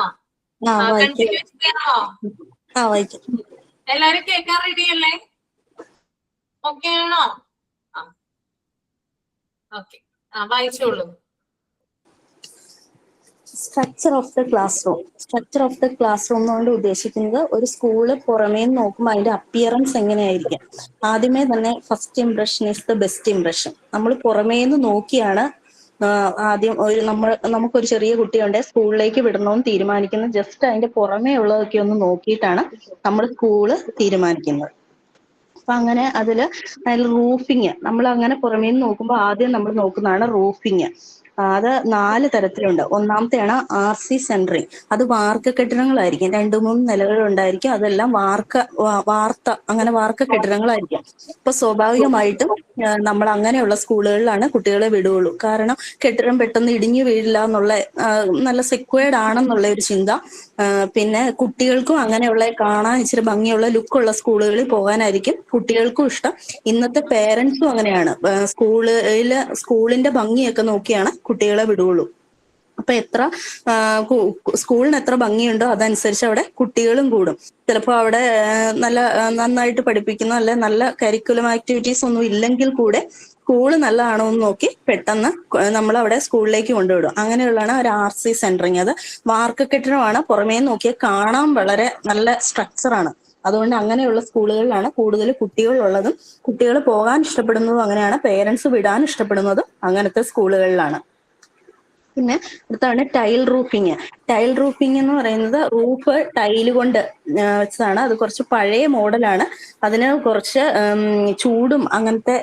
വായിക്കാം. കണ്ടിന്യൂ ചെയ്യണോ? വായിക്കാം. എല്ലാരും കേൾക്കാൻ റെഡി അല്ലേ? ഓക്കെ ആണോ? ഓക്കെ, വായിച്ചോളൂ. Structure of the classroom. Structure of the classroom എന്നുകൊണ്ട് ഉദ്ദേശിക്കുന്നത് ഒരു സ്കൂള് പുറമേ നോക്കുമ്പോൾ അതിന്റെ അപ്പിയറൻസ് എങ്ങനെയായിരിക്കും. ആദ്യമേ തന്നെ first impression is the best impression. നമ്മൾ പുറമേന്ന് നോക്കിയാണ് ആദ്യം നമുക്കൊരു ചെറിയ കുട്ടിയുണ്ട്, സ്കൂളിലേക്ക് വിടണമെന്ന് തീരുമാനിക്കുന്നത് ജസ്റ്റ് അതിന്റെ പുറമേ ഉള്ളതൊക്കെ ഒന്ന് നോക്കിയിട്ടാണ് നമ്മൾ സ്കൂള് തീരുമാനിക്കുന്നത്. അപ്പൊ അങ്ങനെ അതിൽ റൂഫിങ് നമ്മൾ അങ്ങനെ പുറമേ നിന്ന് നോക്കുമ്പോൾ ആദ്യം നമ്മൾ നോക്കുന്നതാണ് റൂഫിങ്. അത് 4 തരത്തിലുണ്ട്. ഒന്നാമത്തെയാണ് RC സെൻട്രിങ്. അത് വാർക്ക കെട്ടിടങ്ങളായിരിക്കും, 2-3 നിലകൾ ഉണ്ടായിരിക്കും. അതെല്ലാം വാർക്ക കെട്ടിടങ്ങളായിരിക്കും. അപ്പൊ സ്വാഭാവികമായിട്ടും നമ്മൾ അങ്ങനെയുള്ള സ്കൂളുകളിലാണ് കുട്ടികളെ വിടുകയുള്ളൂ. കാരണം കെട്ടിടം പെട്ടെന്ന് ഇടിഞ്ഞു വീഴില്ല എന്നുള്ള നല്ല സെക്വേർഡ് ആണെന്നുള്ള ഒരു ചിന്ത. പിന്നെ കുട്ടികൾക്കും അങ്ങനെയുള്ള കാണാൻ ഇച്ചിരി ഭംഗിയുള്ള ലുക്കുള്ള സ്കൂളുകളിൽ പോകാനായിരിക്കും കുട്ടികൾക്കും ഇഷ്ടം. ഇന്നത്തെ പേരൻസും അങ്ങനെയാണ്. സ്കൂളിന്റെ ഭംഗിയൊക്കെ നോക്കിയാണ് കുട്ടികളെ വിടുകയുള്ളൂ. അപ്പൊ സ്കൂളിന് എത്ര ഭംഗിയുണ്ടോ അതനുസരിച്ച് അവിടെ കുട്ടികളും കൂടും. ചിലപ്പോൾ അവിടെ നന്നായിട്ട് പഠിപ്പിക്കുന്ന നല്ല കരിക്കുലം ആക്ടിവിറ്റീസ് ഒന്നും ഇല്ലെങ്കിൽ കൂടെ സ്കൂള് നല്ലതാണോ എന്ന് നോക്കി പെട്ടെന്ന് നമ്മൾ അവിടെ സ്കൂളിലേക്ക് കൊണ്ടുവിടും. അങ്ങനെയുള്ളതാണ് ഒരു RC സെന്ററിങ്. അത് വാർക്ക കെട്ടിടമാണ്, പുറമേ നോക്കിയാൽ കാണാൻ വളരെ നല്ല സ്ട്രക്ചറാണ്. അതുകൊണ്ട് അങ്ങനെയുള്ള സ്കൂളുകളിലാണ് കൂടുതൽ കുട്ടികളുള്ളതും കുട്ടികൾ പോകാൻ ഇഷ്ടപ്പെടുന്നതും അങ്ങനെയാണ്. പേരൻസ് വിടാൻ ഇഷ്ടപ്പെടുന്നതും അങ്ങനത്തെ സ്കൂളുകളിലാണ്. പിന്നെ അടുത്താണ് ടൈൽ റൂഫിങ്. ടൈൽ റൂഫിങ് എന്ന് പറയുന്നത് റൂഫ് ടൈല് കൊണ്ട് വെച്ചതാണ്. അത് കുറച്ച് പഴയ മോഡലാണ്. അതിന് കുറച്ച് ചൂടും അങ്ങനത്തെ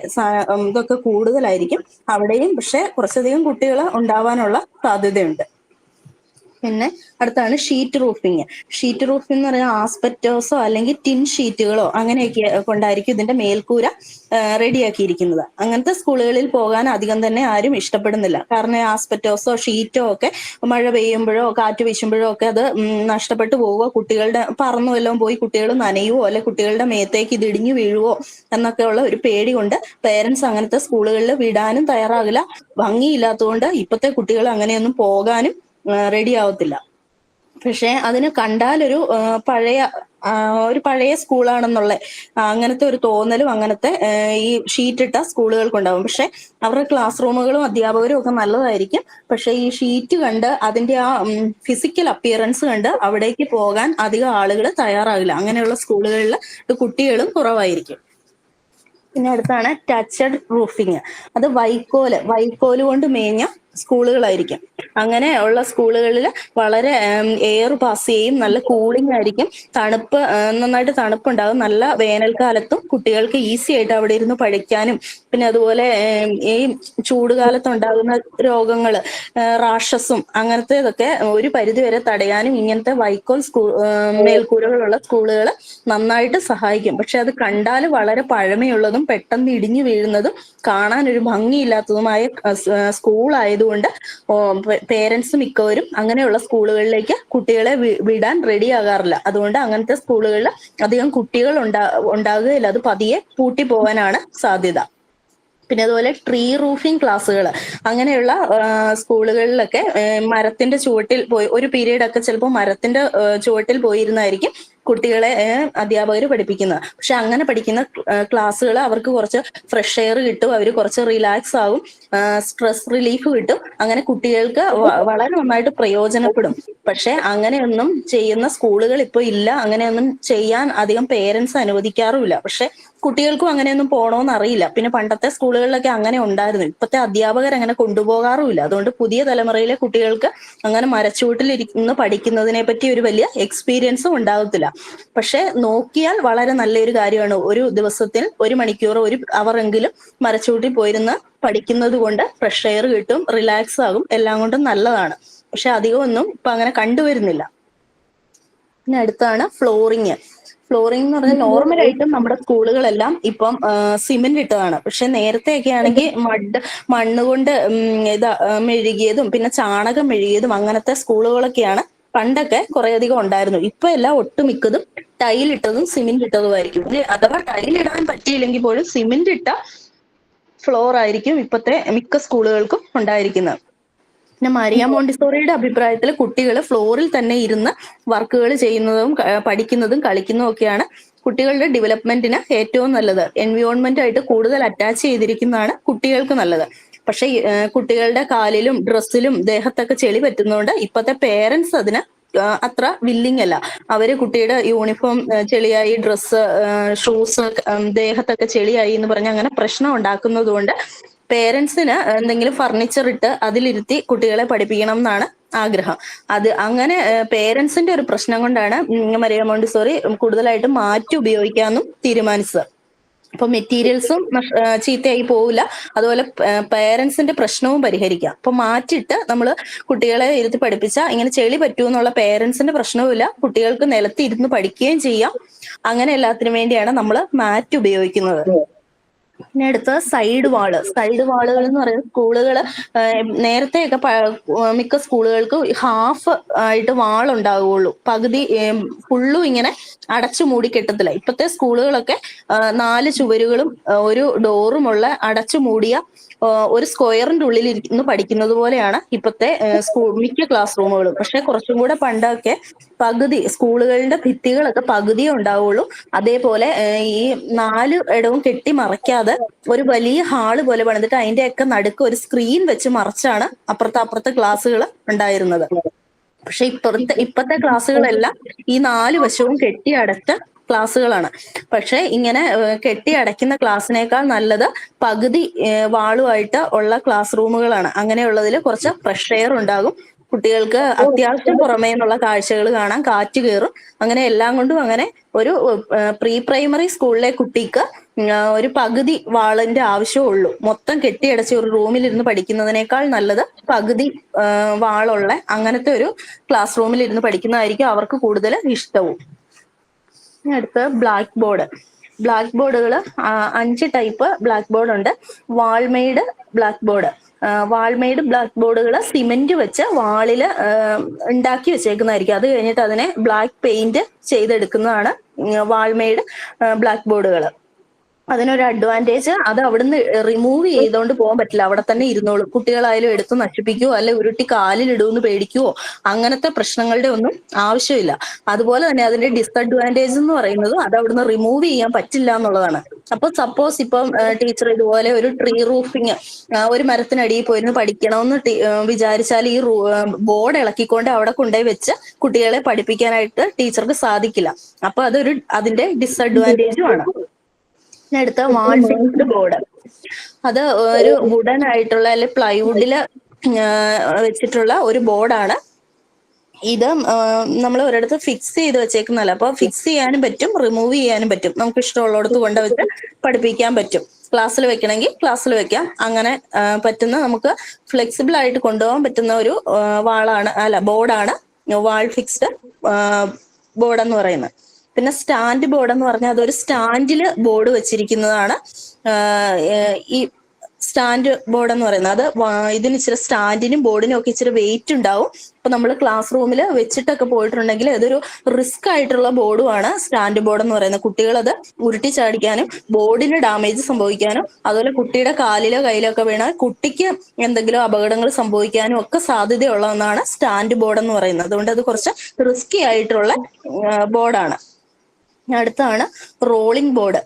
ഇതൊക്കെ കൂടുതലായിരിക്കും അവിടെയും. പക്ഷെ കുറച്ചധികം കുട്ടികൾ ഉണ്ടാവാനുള്ള സാധ്യതയുണ്ട്. പിന്നെ അടുത്താണ് ഷീറ്റ് റൂഫിങ്. ഷീറ്റ് റൂഫിംഗ് എന്ന് പറഞ്ഞാൽ ആസ്പെറ്റോസോ അല്ലെങ്കിൽ ടിൻ ഷീറ്റുകളോ അങ്ങനെയൊക്കെ കൊണ്ടായിരിക്കും ഇതിന്റെ മേൽക്കൂര റെഡിയാക്കിയിരിക്കുന്നത്. അങ്ങനത്തെ സ്കൂളുകളിൽ പോകാൻ അധികം തന്നെ ആരും ഇഷ്ടപ്പെടുന്നില്ല. കാരണം ആസ്പെറ്റോസോ ഷീറ്റോ ഒക്കെ മഴ പെയ്യുമ്പോഴോ കാറ്റ് വീശുമ്പോഴോ ഒക്കെ അത് നഷ്ടപ്പെട്ടു പോവുക, കുട്ടികളുടെ പറന്നു വല്ലതും പോയി കുട്ടികൾ നനയുവോ അല്ലെ കുട്ടികളുടെ മേത്തേക്ക് ഇത് ഇടിഞ്ഞു വീഴുവോ എന്നൊക്കെയുള്ള ഒരു പേടി കൊണ്ട് പേരൻസ് അങ്ങനത്തെ സ്കൂളുകളിൽ വിടാനും തയ്യാറാകില്ല. ഭംഗിയില്ലാത്തതുകൊണ്ട് ഇപ്പോഴത്തെ കുട്ടികൾ അങ്ങനെയൊന്നും പോകാനും റെഡി ആവത്തില്ല. പക്ഷെ അതിന് കണ്ടാലൊരു പഴയ സ്കൂളാണെന്നുള്ള അങ്ങനത്തെ ഒരു തോന്നലും അങ്ങനത്തെ ഈ ഷീറ്റിട്ട സ്കൂളുകൾക്കുണ്ടാവും. പക്ഷെ അവരുടെ ക്ലാസ് റൂമുകളും അധ്യാപകരും ഒക്കെ നല്ലതായിരിക്കും. പക്ഷെ ഈ ഷീറ്റ് കണ്ട് അതിന്റെ ആ ഫിസിക്കൽ അപ്പിയറൻസ് കണ്ട് അവിടേക്ക് പോകാൻ അധികം ആളുകൾ തയ്യാറാകില്ല. അങ്ങനെയുള്ള സ്കൂളുകളിൽ കുട്ടികളും കുറവായിരിക്കും. പിന്നെ അടുത്താണ് ടച്ചഡ് റൂഫിങ്. അത് വൈക്കോല് കൊണ്ട് മേഞ്ഞ സ്കൂളുകളായിരിക്കും. അങ്ങനെ ഉള്ള സ്കൂളുകളിൽ വളരെ എയർ പാസ് ചെയ്യും, നല്ല കൂളിംഗ് ആയിരിക്കും, നന്നായിട്ട് തണുപ്പുണ്ടാകും. നല്ല വേനൽക്കാലത്തും കുട്ടികൾക്ക് ഈസി ആയിട്ട് അവിടെ ഇരുന്ന് പഠിക്കാനും പിന്നെ അതുപോലെ ഈ ചൂടുകാലത്ത് ഉണ്ടാകുന്ന രോഗങ്ങൾ റാഷസും അങ്ങനത്തേതൊക്കെ ഒരു പരിധിവരെ തടയാനും ഇങ്ങനത്തെ വൈക്കോൽ മേൽക്കൂരകളുള്ള സ്കൂളുകൾ നന്നായിട്ട് സഹായിക്കും. പക്ഷെ അത് കണ്ടാൽ വളരെ പഴമയുള്ളതും പെട്ടെന്ന് ഇടിഞ്ഞു വീഴുന്നതും കാണാൻ ഒരു ഭംഗിയില്ലാത്തതുമായ സ്കൂളായതുകൊണ്ട് പേരൻസ് മിക്കവരും അങ്ങനെയുള്ള സ്കൂളുകളിലേക്ക് കുട്ടികളെ വിടാൻ റെഡി ആകാറില്ല. അതുകൊണ്ട് അങ്ങനത്തെ സ്കൂളുകളിൽ അധികം കുട്ടികൾ ഉണ്ടാകുകയില്ല. അത് പതിയെ പൂട്ടി പോകാനാണ് സാധ്യത. പിന്നെ അതുപോലെ ട്രീ റൂഫിംഗ് ക്ലാസ്സുകൾ അങ്ങനെയുള്ള സ്കൂളുകളിലൊക്കെ മരത്തിന്റെ ചുവട്ടിൽ പോയി ഒരു പീരീഡ് ഒക്കെ ചിലപ്പോൾ മരത്തിന്റെ ചുവട്ടിൽ പോയിരുന്നായിരിക്കും കുട്ടികളെ അധ്യാപകർ പഠിപ്പിക്കുന്നത്. പക്ഷെ അങ്ങനെ പഠിക്കുന്ന ക്ലാസ്സുകൾ അവർക്ക് കുറച്ച് ഫ്രഷ് എയർ കിട്ടും, അവർ കുറച്ച് റിലാക്സ് ആകും, സ്ട്രെസ് റിലീഫ് കിട്ടും. അങ്ങനെ കുട്ടികൾക്ക് വളരെ നന്നായിട്ട് പ്രയോജനപ്പെടും. പക്ഷെ അങ്ങനെയൊന്നും ചെയ്യുന്ന സ്കൂളുകൾ ഇപ്പോൾ ഇല്ല. അങ്ങനെയൊന്നും ചെയ്യാൻ അധികം പേരൻസ് അനുവദിക്കാറുമില്ല. പക്ഷെ കുട്ടികൾക്കും അങ്ങനെയൊന്നും പോകണമെന്ന് അറിയില്ല. പിന്നെ പണ്ടത്തെ സ്കൂളുകളിലൊക്കെ അങ്ങനെ ഉണ്ടായിരുന്നു. ഇപ്പോഴത്തെ അധ്യാപകർ അങ്ങനെ കൊണ്ടുപോകാറുമില്ല. അതുകൊണ്ട് പുതിയ തലമുറയിലെ കുട്ടികൾക്ക് അങ്ങനെ മരച്ചുവട്ടിലിരുന്ന് പഠിക്കുന്നതിനെ പറ്റി ഒരു വലിയ എക്സ്പീരിയൻസും ഉണ്ടാകത്തില്ല. പക്ഷെ നോക്കിയാൽ വളരെ നല്ലൊരു കാര്യമാണ്. ഒരു ദിവസത്തിൽ 1 മണിക്കൂർ 1 അവറെങ്കിലും മരച്ചുവട്ടിൽ പോയിരുന്ന് പഠിക്കുന്നത് കൊണ്ട് ഫ്രഷ് എയർ കിട്ടും, റിലാക്സ് ആകും, എല്ലാം കൊണ്ടും നല്ലതാണ്. പക്ഷെ അധികമൊന്നും ഇപ്പൊ അങ്ങനെ കണ്ടുവരുന്നില്ല. പിന്നെ അടുത്താണ് ഫ്ലോറിങ് എന്ന് പറഞ്ഞാൽ നോർമലായിട്ടും നമ്മുടെ സ്കൂളുകളെല്ലാം ഇപ്പം സിമെന്റ് ഇട്ടതാണ്. പക്ഷെ നേരത്തെയൊക്കെ ആണെങ്കിൽ മണ്ണ് കൊണ്ട് മെഴുകിയതും പിന്നെ ചാണകം മെഴുകിയതും അങ്ങനത്തെ സ്കൂളുകളൊക്കെയാണ് പണ്ടൊക്കെ കുറേയധികം ഉണ്ടായിരുന്നു. ഇപ്പൊ എല്ലാം ഒട്ടുമിക്കതും ടൈലിട്ടതും സിമെന്റ് ഇട്ടതുമായിരിക്കും. അഥവാ ടൈലിടാൻ പറ്റിയില്ലെങ്കിൽ പോലും സിമെന്റ് ഇട്ട ഫ്ലോർ ആയിരിക്കും ഇപ്പോഴത്തെ മിക്ക സ്കൂളുകൾക്കും ഉണ്ടായിരിക്കുന്നത്. പിന്നെ മരിയ മോണ്ടിസോറിയുടെ അഭിപ്രായത്തിൽ കുട്ടികൾ ഫ്ലോറിൽ തന്നെ ഇരുന്ന് വർക്കുകൾ ചെയ്യുന്നതും പഠിക്കുന്നതും കളിക്കുന്നതും ഒക്കെയാണ് കുട്ടികളുടെ ഡെവലപ്മെന്റിന് ഏറ്റവും നല്ലത്. എൻവയോൺമെന്റ് ആയിട്ട് കൂടുതൽ അറ്റാച്ച് ചെയ്തിരിക്കുന്നതാണ് കുട്ടികൾക്ക് നല്ലത്. പക്ഷെ കുട്ടികളുടെ കാലിലും ഡ്രസ്സിലും ദേഹത്തൊക്കെ ചെളി പറ്റുന്നതുകൊണ്ട് ഇപ്പോഴത്തെ പേരൻസ് അതിന് അത്ര വില്ലിങ് അല്ല. അവര് കുട്ടിയുടെ യൂണിഫോം ചെളിയായി, ഡ്രസ്സ്, ഷൂസ് ദേഹത്തൊക്കെ ചെളിയായി എന്ന് പറഞ്ഞ് അങ്ങനെ പ്രശ്നം ഉണ്ടാക്കുന്നത് കൊണ്ട് പേരൻസിന് എന്തെങ്കിലും ഫർണിച്ചർ ഇട്ട് അതിലിരുത്തി കുട്ടികളെ പഠിപ്പിക്കണം എന്നാണ് ആഗ്രഹം. അത് അങ്ങനെ പേരൻസിന്റെ ഒരു പ്രശ്നം കൊണ്ടാണ് മരിയ മോണ്ടിസോറി കൂടുതലായിട്ടും മാറ്റി ഉപയോഗിക്കാമെന്നും തീരുമാനിച്ചത്. അപ്പൊ മെറ്റീരിയൽസും ചീത്തയായി പോവില്ല. അതുപോലെ പേരൻസിന്റെ പ്രശ്നവും പരിഹരിക്കാം. അപ്പൊ മാറ്റിട്ട് നമ്മൾ കുട്ടികളെ ഇരുത്തി പഠിപ്പിച്ചാൽ ഇങ്ങനെ ചെളി പറ്റൂന്നുള്ള പേരൻസിന്റെ പ്രശ്നവുമില്ല, കുട്ടികൾക്ക് നിലത്ത് ഇരുന്ന് പഠിക്കുകയും ചെയ്യാം. അങ്ങനെ എല്ലാത്തിനും വേണ്ടിയാണ് നമ്മൾ മാറ്റ് ഉപയോഗിക്കുന്നത്. പിന്നെ അടുത്തത് സൈഡ് വാളുകൾ എന്ന് പറയുന്നത് സ്കൂളുകൾ നേരത്തെയൊക്കെ മിക്ക സ്കൂളുകൾക്ക് ഹാഫ് ആയിട്ട് വാളുണ്ടാവുകയുള്ളൂ, പകുതി ഫുള്ളും ഇങ്ങനെ അടച്ചു മൂടി കെട്ടത്തില്ല. ഇപ്പോഴത്തെ സ്കൂളുകളൊക്കെ 4 ചുവരുകളും ഒരു ഡോറുമുള്ള അടച്ചു മൂടിയ ഒരു സ്ക്വയറിന്റെ ഉള്ളിൽ ഇരുന്ന് പഠിക്കുന്നത് പോലെയാണ് ഇപ്പോഴത്തെ മിക്ക ക്ലാസ് റൂമുകളും. പക്ഷെ കുറച്ചും കൂടെ പണ്ടൊക്കെ പകുതി സ്കൂളുകളുടെ ഭിത്തികളൊക്കെ പകുതിയേ ഉണ്ടാവുള്ളൂ. അതേപോലെ ഈ 4 ഇടവും കെട്ടി മറയ്ക്കാതെ ഒരു വലിയ ഹാള് പോലെ പണിതിട്ട് അതിന്റെയൊക്കെ നടുക്ക് ഒരു സ്ക്രീൻ വെച്ച് മറച്ചാണ് അപ്പുറത്തെ ക്ലാസ്സുകൾ ഉണ്ടായിരുന്നത്. പക്ഷെ ഇപ്പത്തെ ക്ലാസ്സുകളെല്ലാം ഈ 4 വശവും കെട്ടി അടച്ച ക്ലാസ്സുകളാണ്. പക്ഷെ ഇങ്ങനെ കെട്ടി അടയ്ക്കുന്ന ക്ലാസ്സിനേക്കാൾ നല്ലത് പകുതി വാളുമായിട്ട് ഉള്ള ക്ലാസ് റൂമുകളാണ്. അങ്ങനെയുള്ളതിൽ കുറച്ച് ഫ്രഷ് എയർ ഉണ്ടാകും, കുട്ടികൾക്ക് അത്യാവശ്യം പുറമേ നിന്നുള്ള കാഴ്ചകൾ കാണാം, കാറ്റ് കയറും. അങ്ങനെ എല്ലാം കൊണ്ടും അങ്ങനെ ഒരു പ്രീ പ്രൈമറി സ്കൂളിലെ കുട്ടിക്ക് ഒരു പകുതി വാളിന്റെ ആവശ്യമുള്ളൂ. മൊത്തം കെട്ടിയടച്ച് ഒരു റൂമിലിരുന്ന് പഠിക്കുന്നതിനേക്കാൾ നല്ലത് പകുതി വാളുള്ള അങ്ങനത്തെ ഒരു ക്ലാസ് റൂമിൽ ഇരുന്ന് പഠിക്കുന്നതായിരിക്കും അവർക്ക് കൂടുതൽ ഇഷ്ടവും. അടുത്ത് ബ്ലാക്ക് ബോർഡുകൾ 5 ടൈപ്പ് ബ്ലാക്ക് ബോർഡ് ഉണ്ട്. വാൾമെയ്ഡ് ബ്ലാക്ക് ബോർഡുകൾ സിമെന്റ് വെച്ച് വാളില് ഉണ്ടാക്കി വെച്ചേക്കുന്നതായിരിക്കും. അത് കഴിഞ്ഞിട്ട് അതിനെ ബ്ലാക്ക് പെയിന്റ് ചെയ്തെടുക്കുന്നതാണ് വാൾമെയ്ഡ് ബ്ലാക്ക് ബോർഡുകൾ. അതിനൊരു അഡ്വാൻറ്റേജ്, അത് അവിടുന്ന് റിമൂവ് ചെയ്തോണ്ട് പോകാൻ പറ്റില്ല, അവിടെ തന്നെ ഇരുന്നോളും. കുട്ടികളായാലും എടുത്ത് നശിപ്പിക്കുവോ അല്ലെ ഉരുട്ടി കാലിലിടുമെന്ന് പേടിക്കുവോ അങ്ങനത്തെ പ്രശ്നങ്ങളുടെ ഒന്നും ആവശ്യമില്ല. അതുപോലെ തന്നെ അതിന്റെ ഡിസഡ്വാൻറ്റേജ് എന്ന് പറയുന്നത് അത് അവിടുന്ന് റിമൂവ് ചെയ്യാൻ പറ്റില്ല എന്നുള്ളതാണ്. അപ്പൊ സപ്പോസ് ഇപ്പം ടീച്ചർ ഇതുപോലെ ഒരു ട്രീ റൂഫിങ് ഒരു മരത്തിനടിയിൽ പോയിരുന്ന് പഠിക്കണമെന്ന് വിചാരിച്ചാൽ ഈ ബോർഡ് ഇളക്കിക്കൊണ്ട് അവിടെ കൊണ്ടുപോയി വെച്ച് കുട്ടികളെ പഠിപ്പിക്കാനായിട്ട് ടീച്ചർക്ക് സാധിക്കില്ല. അപ്പൊ അതിന്റെ ഡിസഡ്വാൻറ്റേജും ആണ്. അടുത്ത വാൾ ഫിക്സ്ഡ് ബോർഡ്, അത് ഒരു വുഡൻ ആയിട്ടുള്ള അല്ലെ പ്ലൈവുഡില് വെച്ചിട്ടുള്ള ഒരു ബോർഡാണ്. ഇത് നമ്മൾ ഒരിടത്ത് ഫിക്സ് ചെയ്ത് വെച്ചേക്കുന്നല്ല. അപ്പൊ ഫിക്സ് ചെയ്യാനും പറ്റും, റിമൂവ് ചെയ്യാനും പറ്റും. നമുക്ക് ഇഷ്ടമുള്ളിടത്ത് കൊണ്ടുവച്ച് പഠിപ്പിക്കാൻ പറ്റും. ക്ലാസ്സിൽ വെക്കണമെങ്കിൽ ക്ലാസ്സിൽ വെക്കാം. അങ്ങനെ പറ്റുന്ന നമുക്ക് ഫ്ലെക്സിബിൾ ആയിട്ട് കൊണ്ടുപോകാൻ പറ്റുന്ന ഒരു ബോർഡാണ് വാൾ ഫിക്സ്ഡ് ബോർഡ് എന്ന് പറയുന്നത്. പിന്നെ സ്റ്റാൻഡ് ബോർഡ് എന്ന് പറഞ്ഞാൽ അതൊരു സ്റ്റാൻഡില് ബോർഡ് വെച്ചിരിക്കുന്നതാണ്. ഈ സ്റ്റാൻഡ് ബോർഡ് എന്ന് പറയുന്നത് അത് ഇതിന് ഇച്ചിരി സ്റ്റാൻഡിനും ബോർഡിനും ഒക്കെ ഇച്ചിരി വെയിറ്റ് ഉണ്ടാവും. ഇപ്പൊ നമ്മൾ ക്ലാസ് റൂമിൽ വെച്ചിട്ടൊക്കെ പോയിട്ടുണ്ടെങ്കിൽ അതൊരു റിസ്ക് ആയിട്ടുള്ള ബോർഡുമാണ് സ്റ്റാൻഡ് ബോർഡ് എന്ന് പറയുന്നത്. കുട്ടികൾ അത് ഉരുട്ടി ചാടിക്കാനും ബോർഡിന് ഡാമേജ് സംഭവിക്കാനും അതുപോലെ കുട്ടിയുടെ കാലിലോ കയ്യിലോ ഒക്കെ വീണാൽ കുട്ടിക്ക് എന്തെങ്കിലും അപകടങ്ങൾ സംഭവിക്കാനും ഒക്കെ സാധ്യതയുള്ള ഒന്നാണ് സ്റ്റാൻഡ് ബോർഡ് എന്ന് പറയുന്നത്. അതുകൊണ്ട് അത് കുറച്ച് റിസ്കി ആയിട്ടുള്ള ബോർഡാണ്. അടുത്താണ് റോളിംഗ് ബോർഡ്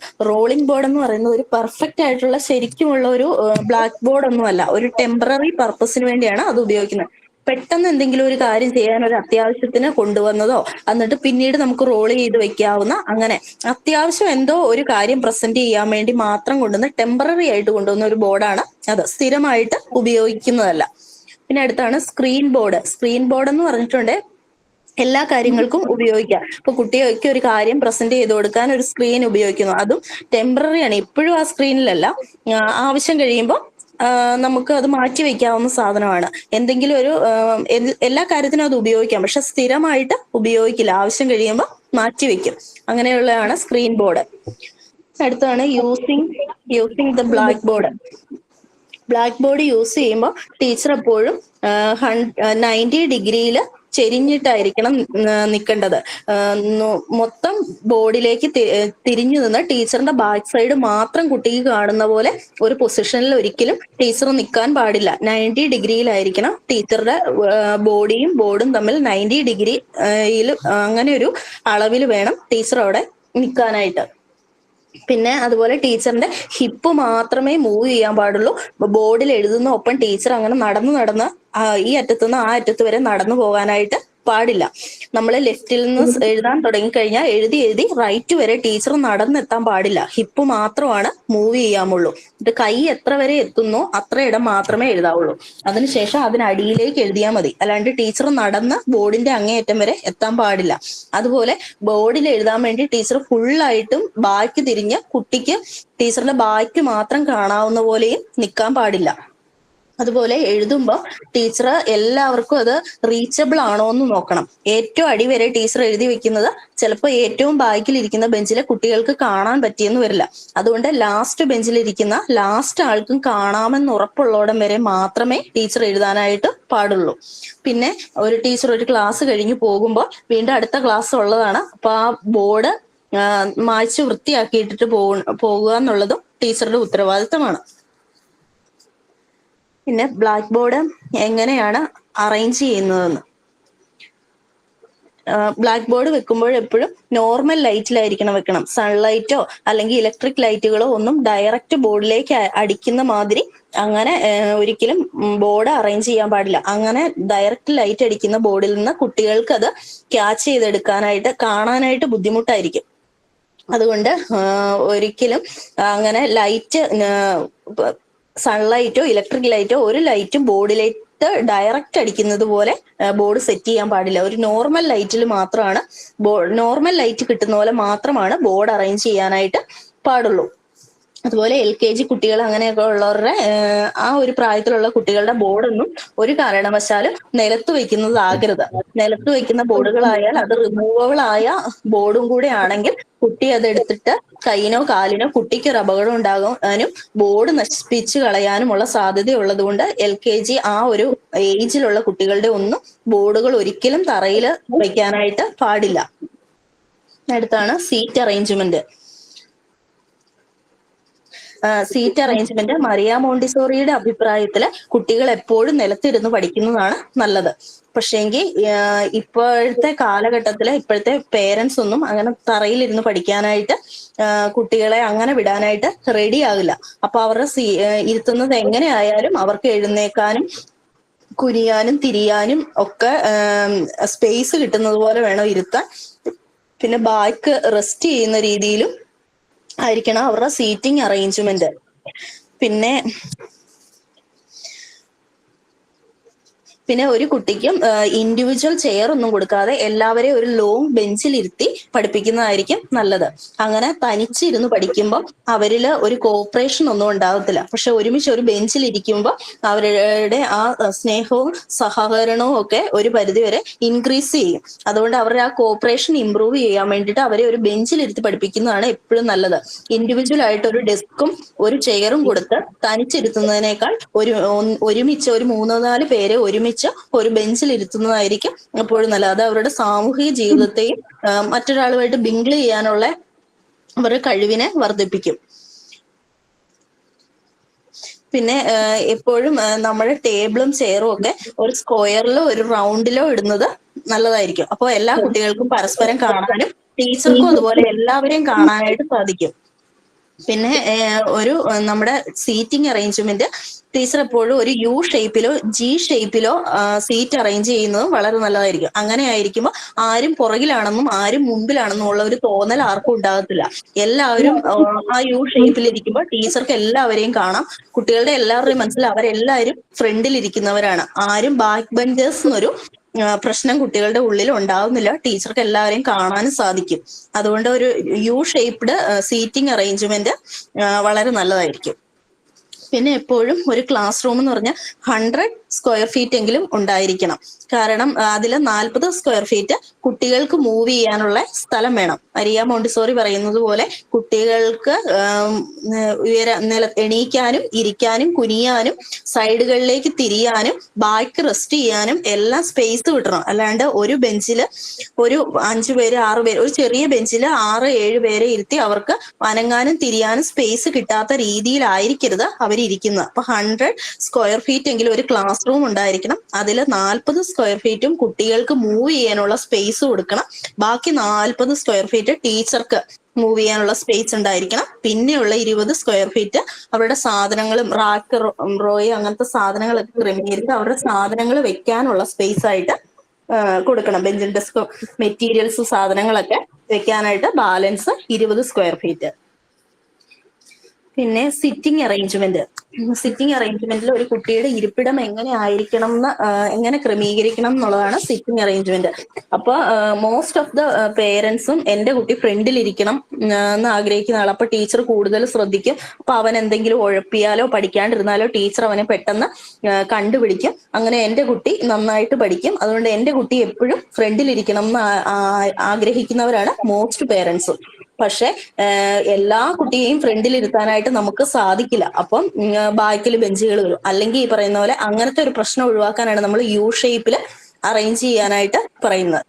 എന്ന് പറയുന്നത് ഒരു പെർഫെക്റ്റ് ആയിട്ടുള്ള ശരിക്കുമുള്ള ഒരു ബ്ലാക്ക് ബോർഡ് ഒന്നുമല്ല, ഒരു ടെമ്പററി പർപ്പസിന് വേണ്ടിയാണ് അത് ഉപയോഗിക്കുന്നത്. പെട്ടെന്ന് എന്തെങ്കിലും ഒരു കാര്യം ചെയ്യാൻ ഒരു അത്യാവശ്യത്തിന് കൊണ്ടുവന്നതോ എന്നിട്ട് പിന്നീട് നമുക്ക് റോൾ ചെയ്ത് വെക്കാവുന്ന അങ്ങനെ അത്യാവശ്യം എന്തോ ഒരു കാര്യം പ്രസന്റ് ചെയ്യാൻ വേണ്ടി മാത്രം കൊണ്ടുവന്ന് ടെമ്പററി ആയിട്ട് കൊണ്ടുവന്ന ഒരു ബോർഡാണ് അത്, സ്ഥിരമായിട്ട് ഉപയോഗിക്കുന്നതല്ല. പിന്നെ അടുത്താണ് സ്ക്രീൻ ബോർഡ് എന്ന് പറഞ്ഞിട്ടുണ്ട് എല്ലാ കാര്യങ്ങൾക്കും ഉപയോഗിക്കാം. ഇപ്പൊ കുട്ടികൾക്ക് ഒരു കാര്യം പ്രസന്റ് ചെയ്ത് കൊടുക്കാൻ ഒരു സ്ക്രീൻ ഉപയോഗിക്കുന്നു, അതും ടെമ്പററി ആണ്, എപ്പോഴും ആ സ്ക്രീനിലല്ല, ആവശ്യം കഴിയുമ്പോൾ നമുക്ക് അത് മാറ്റി വെക്കാവുന്ന സാധനമാണ്. എന്തെങ്കിലും ഒരു എല്ലാ കാര്യത്തിനും അത് ഉപയോഗിക്കാം, പക്ഷെ സ്ഥിരമായിട്ട് ഉപയോഗിക്കില്ല, ആവശ്യം കഴിയുമ്പോൾ മാറ്റി വെക്കും. അങ്ങനെയുള്ളതാണ് സ്ക്രീൻ ബോർഡ്. അടുത്താണ് using the black board use ചെയ്യുമ്പോൾ ടീച്ചർ എപ്പോഴും 90 ഡിഗ്രിയിൽ ചെരിഞ്ഞിട്ടായിരിക്കണം നിൽക്കേണ്ടത്. മൊത്തം ബോർഡിലേക്ക് തിരിഞ്ഞു നിന്ന് ടീച്ചറിന്റെ ബാക്ക് സൈഡ് മാത്രം കുട്ടിക്ക് കാണുന്ന പോലെ ഒരു പൊസിഷനിൽ ഒരിക്കലും ടീച്ചർ നിൽക്കാൻ പാടില്ല. 90 ഡിഗ്രിയിലായിരിക്കണം ടീച്ചറുടെ ബോഡിയും ബോർഡും തമ്മിൽ 90 ഡിഗ്രിയിൽ അങ്ങനെ ഒരു അളവിൽ വേണം ടീച്ചർ അവിടെ നിൽക്കാനായിട്ട്. പിന്നെ അതുപോലെ ടീച്ചറിന്റെ ഹിപ്പ് മാത്രമേ മൂവ് ചെയ്യാൻ പാടുള്ളൂ. ബോർഡിൽ എഴുതുന്ന ഒപ്പം ടീച്ചർ അങ്ങനെ നടന്ന് ഈ അറ്റത്തുനിന്ന് ആ അറ്റത്ത് വരെ നടന്നു പോകാനായിട്ട് പാടില്ല. നമ്മൾ ലെഫ്റ്റിൽ നിന്ന് എഴുതാൻ തുടങ്ങിക്കഴിഞ്ഞാൽ എഴുതി റൈറ്റ് വരെ ടീച്ചർ നടന്നെത്താൻ പാടില്ല. ഹിപ്പ് മാത്രമാണ് മൂവ് ചെയ്യാമുള്ളൂ. എന്നിട്ട് കൈ എത്ര വരെ എത്തുന്നോ അത്ര ഇടം മാത്രമേ എഴുതാവുള്ളൂ. അതിനുശേഷം അതിനടിയിലേക്ക് എഴുതിയാൽ മതി. അല്ലാണ്ട് ടീച്ചർ നടന്ന് ബോർഡിന്റെ അങ്ങേയറ്റം വരെ എത്താൻ പാടില്ല. അതുപോലെ ബോർഡിൽ എഴുതാൻ വേണ്ടി ടീച്ചർ ഫുള്ളായിട്ടും ബാക്ക് തിരിഞ്ഞ് കുട്ടിക്ക് ടീച്ചറിന്റെ ബാക്ക് മാത്രം കാണാവുന്ന പോലെയും നിൽക്കാൻ പാടില്ല. അതുപോലെ എഴുതുമ്പോൾ ടീച്ചർ എല്ലാവർക്കും അത് റീച്ചബിൾ ആണോ എന്ന് നോക്കണം. ഏറ്റവും അടിവരെ ടീച്ചർ എഴുതി വെക്കുന്നത് ചിലപ്പോൾ ഏറ്റവും ബാക്കിലിരിക്കുന്ന ബെഞ്ചിലെ കുട്ടികൾക്ക് കാണാൻ പറ്റിയെന്ന് വരില്ല. അതുകൊണ്ട് ലാസ്റ്റ് ബെഞ്ചിലിരിക്കുന്ന ലാസ്റ്റ് ആൾക്കും കാണാമെന്ന് ഉറപ്പുള്ളോടം വരെ മാത്രമേ ടീച്ചർ എഴുതാനായിട്ട് പാടുള്ളൂ. പിന്നെ ഒരു ടീച്ചർ ഒരു ക്ലാസ് കഴിഞ്ഞ് പോകുമ്പോൾ വീണ്ടും അടുത്ത ക്ലാസ് ഉള്ളതാണ്. അപ്പൊ ആ ബോർഡ് മായ്ച്ച് വൃത്തിയാക്കിയിട്ടിട്ട് പോകുക എന്നുള്ളതും ടീച്ചറുടെ ഉത്തരവാദിത്തമാണ്. പിന്നെ ബ്ലാക്ക് ബോർഡ് എങ്ങനെയാണ് അറേഞ്ച് ചെയ്യുന്നതെന്ന്. ബ്ലാക്ക് ബോർഡ് വെക്കുമ്പോൾ എപ്പോഴും നോർമൽ ലൈറ്റിലായിരിക്കണം വെക്കണം. സൺലൈറ്റോ അല്ലെങ്കിൽ ഇലക്ട്രിക് ലൈറ്റുകളോ ഒന്നും ഡയറക്റ്റ് ബോർഡിലേക്ക് അടിക്കുന്ന മാതിരി അങ്ങനെ ഒരിക്കലും ബോർഡ് അറേഞ്ച് ചെയ്യാൻ പാടില്ല. അങ്ങനെ ഡയറക്റ്റ് ലൈറ്റ് അടിക്കുന്ന ബോർഡിൽ നിന്ന് കുട്ടികൾക്ക് അത് ക്യാച്ച് ചെയ്തെടുക്കാനായിട്ട് കാണാനായിട്ട് ബുദ്ധിമുട്ടായിരിക്കും. അതുകൊണ്ട് ഒരിക്കലും അങ്ങനെ ലൈറ്റ് സൺലൈറ്റോ ഇലക്ട്രിക് ലൈറ്റോ ഒരു ലൈറ്റും ബോർഡിലേക്ക് ഡയറക്റ്റ് അടിക്കുന്നത് പോലെ ബോർഡ് സെറ്റ് ചെയ്യാൻ പാടില്ല. ഒരു നോർമൽ ലൈറ്റിൽ മാത്രമാണ് നോർമൽ ലൈറ്റ് കിട്ടുന്ന പോലെ മാത്രമാണ് ബോർഡ് അറേഞ്ച് ചെയ്യാനായിട്ട് പാടുള്ളൂ. അതുപോലെ LKG കുട്ടികൾ അങ്ങനെയൊക്കെ ഉള്ളവരുടെ ആ ഒരു പ്രായത്തിലുള്ള കുട്ടികളുടെ ബോർഡൊന്നും ഒരു കാരണവശാലും നിലത്ത് വെക്കുന്നതാകരുത്. നിലത്ത് വെക്കുന്ന ബോർഡുകളായാൽ അത് റിമൂവബിൾ ആയ ബോർഡും കൂടെ ആണെങ്കിൽ കുട്ടി അതെടുത്തിട്ട് കൈയിനോ കാലിനോ കുട്ടിക്ക് ഒരു അപകടം ഉണ്ടാകാനും ബോർഡ് നശിപ്പിച്ച് കളയാനുമുള്ള സാധ്യതയുള്ളത് കൊണ്ട് LKG ആ ഒരു ഏജിലുള്ള കുട്ടികളുടെ ഒന്നും ബോർഡുകൾ ഒരിക്കലും തറയിൽ വെക്കാനായിട്ട് പാടില്ല. അടുത്താണ് seat arrangement. Seat arrangement Maria മോണ്ടിസോറിയുടെ അഭിപ്രായത്തില് കുട്ടികൾ എപ്പോഴും നിലത്തിരുന്ന് പഠിക്കുന്നതാണ് നല്ലത്. പക്ഷേങ്കിൽ ഇപ്പോഴത്തെ കാലഘട്ടത്തില് ഇപ്പോഴത്തെ പേരൻസ് ഒന്നും അങ്ങനെ തറയിലിരുന്ന് പഠിക്കാനായിട്ട് കുട്ടികളെ അങ്ങനെ വിടാനായിട്ട് റെഡി ആകില്ല. അപ്പൊ അവരുടെ ഇരുത്തുന്നത് എങ്ങനെയായാലും അവർക്ക് എഴുന്നേക്കാനും കുനിയാനും തിരിയാനും ഒക്കെ സ്പേസ് കിട്ടുന്നത് പോലെ വേണം ഇരുത്താൻ. പിന്നെ ബാക്ക് റെസ്റ്റ് ചെയ്യുന്ന രീതിയിലും ആയിരിക്കണം അവരുടെ സീറ്റിംഗ് അറേഞ്ച്മെന്റ്. പിന്നെ ഒരു കുട്ടിക്കും ഇൻഡിവിജ്വൽ ചെയർ ഒന്നും കൊടുക്കാതെ എല്ലാവരെയും ഒരു ലോങ് ബെഞ്ചിൽ ഇരുത്തി പഠിപ്പിക്കുന്നതായിരിക്കും നല്ലത്. അങ്ങനെ തനിച്ചിരുന്ന് പഠിക്കുമ്പോൾ അവരിൽ ഒരു കോപ്പറേഷൻ ഒന്നും ഉണ്ടാകത്തില്ല. പക്ഷെ ഒരുമിച്ച് ഒരു ബെഞ്ചിൽ ഇരിക്കുമ്പോൾ അവരുടെ ആ സ്നേഹവും സഹകരണവും ഒക്കെ ഒരു പരിധിവരെ ഇൻക്രീസ് ചെയ്യും. അതുകൊണ്ട് അവരുടെ ആ കോപ്പറേഷൻ ഇംപ്രൂവ് ചെയ്യാൻ വേണ്ടിയിട്ട് അവരെ ഒരു ബെഞ്ചിൽ ഇരുത്തി പഠിപ്പിക്കുന്നതാണ് എപ്പോഴും നല്ലത്. ഇൻഡിവിജ്വൽ ആയിട്ട് ഒരു ഡെസ്കും ഒരു ചെയറും കൊടുത്ത് തനിച്ചിരുത്തുന്നതിനേക്കാൾ ഒരുമിച്ച് ഒരു 3-4 പേരെ ഒരുമിച്ച് ഒരു ബെഞ്ചിൽ ഇരുത്തുന്നതായിരിക്കും എപ്പോഴും നല്ലത്. അത് അവരുടെ സാമൂഹിക ജീവിതത്തെയും മറ്റൊരാളുമായിട്ട് ബിങ്കിൾ ചെയ്യാനുള്ള അവരുടെ കഴിവിനെ വർദ്ധിപ്പിക്കും. പിന്നെ എപ്പോഴും നമ്മുടെ ടേബിളും ചെയറും ഒക്കെ ഒരു സ്ക്വയറിലോ ഒരു റൗണ്ടിലോ ഇടുന്നത് നല്ലതായിരിക്കും. അപ്പോൾ എല്ലാ കുട്ടികൾക്കും പരസ്പരം കാണാനും ടീച്ചർക്കും അതുപോലെ എല്ലാവരെയും കാണാനായിട്ട് സാധിക്കും. പിന്നെ നമ്മുടെ സീറ്റിംഗ് അറേഞ്ച്മെന്റ് ടീച്ചർ എപ്പോഴും ഒരു U ഷേപ്പിലോ G ഷേപ്പിലോ സീറ്റ് അറേഞ്ച് ചെയ്യുന്നതും വളരെ നല്ലതായിരിക്കും. അങ്ങനെ ആയിരിക്കുമ്പോൾ ആരും പുറകിലാണെന്നും ആരും മുമ്പിലാണെന്നും ഉള്ള ഒരു തോന്നൽ ആർക്കും ഉണ്ടാകത്തില്ല. എല്ലാവരും ആ U ഷേപ്പിലിരിക്കുമ്പോൾ ടീച്ചർക്ക് എല്ലാവരെയും കാണാം. കുട്ടികളുടെ എല്ലാവരുടെയും മനസ്സിൽ അവരെല്ലാവരും ഫ്രണ്ടിൽ ഇരിക്കുന്നവരാണ്. ആരും ബാക്ക് ബെഞ്ചേഴ്സ് എന്നൊരു പ്രശ്നം കുട്ടികളുടെ ഉള്ളിൽ ഉണ്ടാവുന്നില്ല. ടീച്ചർക്ക് എല്ലാവരെയും കാണാനും സാധിക്കും. അതുകൊണ്ട് ഒരു U ഷേപ്ഡ് സീറ്റിംഗ് അറേഞ്ച്മെന്റ് വളരെ നല്ലതായിരിക്കും. പിന്നെ എപ്പോഴും ഒരു ക്ലാസ് റൂം എന്ന് പറഞ്ഞാൽ 100 സ്ക്വയർ ഫീറ്റ് എങ്കിലും ഉണ്ടായിരിക്കണം. കാരണം അതിൽ 40 സ്ക്വയർ ഫീറ്റ് കുട്ടികൾക്ക് മൂവ് ചെയ്യാനുള്ള സ്ഥലം വേണം. മരിയ മോണ്ടിസോറി പറയുന്നത് പോലെ കുട്ടികൾക്ക് എണീക്കാനും ഇരിക്കാനും കുനിയാനും സൈഡുകളിലേക്ക് തിരിയാനും ബാക്ക് റെസ്റ്റ് ചെയ്യാനും എല്ലാം സ്പേസ് കിട്ടണം. അല്ലാണ്ട് ഒരു ബെഞ്ചിൽ ഒരു 5 പേര് 6 പേര് ഒരു ചെറിയ ബെഞ്ചിൽ 6-7 പേരെ ഇരുത്തി അവർക്ക് അനങ്ങാനും തിരിയാനും സ്പേസ് കിട്ടാത്ത രീതിയിലായിരിക്കരുത് അവരിയ്ക്കുന്നത്. അപ്പൊ 100 സ്ക്വയർ ഫീറ്റ് എങ്കിലും ഒരു ക്ലാസ് റൂം ഉണ്ടായിരിക്കണം. അതിൽ 40 സ്ക്വയർ ഫീറ്റും കുട്ടികൾക്ക് മൂവ് ചെയ്യാനുള്ള സ്പേസ് കൊടുക്കണം. ബാക്കി 40 സ്ക്വയർ ഫീറ്റ് ടീച്ചർക്ക് മൂവ് ചെയ്യാനുള്ള സ്പേസ് ഉണ്ടായിരിക്കണം. പിന്നെയുള്ള 20 സ്ക്വയർ ഫീറ്റ് അവരുടെ സാധനങ്ങളും റാക്ക് റോയ് അങ്ങനത്തെ സാധനങ്ങളൊക്കെ ക്രമീകരിച്ച് അവരുടെ സാധനങ്ങൾ വെക്കാനുള്ള സ്പേസ് ആയിട്ട് കൊടുക്കണം. ബെഞ്ചും ഡെസ്കും മെറ്റീരിയൽസ് സാധനങ്ങളൊക്കെ വെക്കാനായിട്ട് ബാലൻസ് 20 സ്ക്വയർ ഫീറ്റ്. പിന്നെ സിറ്റിംഗ് അറേഞ്ച്മെന്റിൽ ഒരു കുട്ടിയുടെ ഇരിപ്പിടം എങ്ങനെ ആയിരിക്കണം എന്ന് എങ്ങനെ ക്രമീകരിക്കണം എന്നുള്ളതാണ് സിറ്റിംഗ് അറേഞ്ച്മെന്റ്. അപ്പൊ മോസ്റ്റ് ഓഫ് ദ പേരൻസും എന്റെ കുട്ടി ഫ്രണ്ടിൽ ഇരിക്കണം എന്ന് ആഗ്രഹിക്കുന്ന ആൾ. അപ്പൊ ടീച്ചർ കൂടുതൽ ശ്രദ്ധിക്കും. അപ്പൊ അവൻ എന്തെങ്കിലും ഉഴപ്പിയാലോ പഠിക്കാണ്ടിരുന്നാലോ ടീച്ചർ അവനെ പെട്ടെന്ന് കണ്ടുപിടിക്കും. അങ്ങനെ എന്റെ കുട്ടി നന്നായിട്ട് പഠിക്കും. അതുകൊണ്ട് എന്റെ കുട്ടി എപ്പോഴും ഫ്രണ്ടിൽ ഇരിക്കണം എന്ന് ആഗ്രഹിക്കുന്നവരാണ് മോസ്റ്റ് പേരൻസും. പക്ഷെ എല്ലാ കുട്ടിയെയും ഫ്രണ്ടിൽ ഇരുത്താനായിട്ട് നമുക്ക് സാധിക്കില്ല. അപ്പം ബാക്കിൽ ബെഞ്ചുകൾ വരും. അല്ലെങ്കിൽ ഈ പറയുന്ന പോലെ അങ്ങനത്തെ ഒരു പ്രശ്നം ഒഴിവാക്കാനാണ് നമ്മൾ യു ഷേപ്പിൽ അറേഞ്ച് ചെയ്യാനായിട്ട് പറയുന്നത്.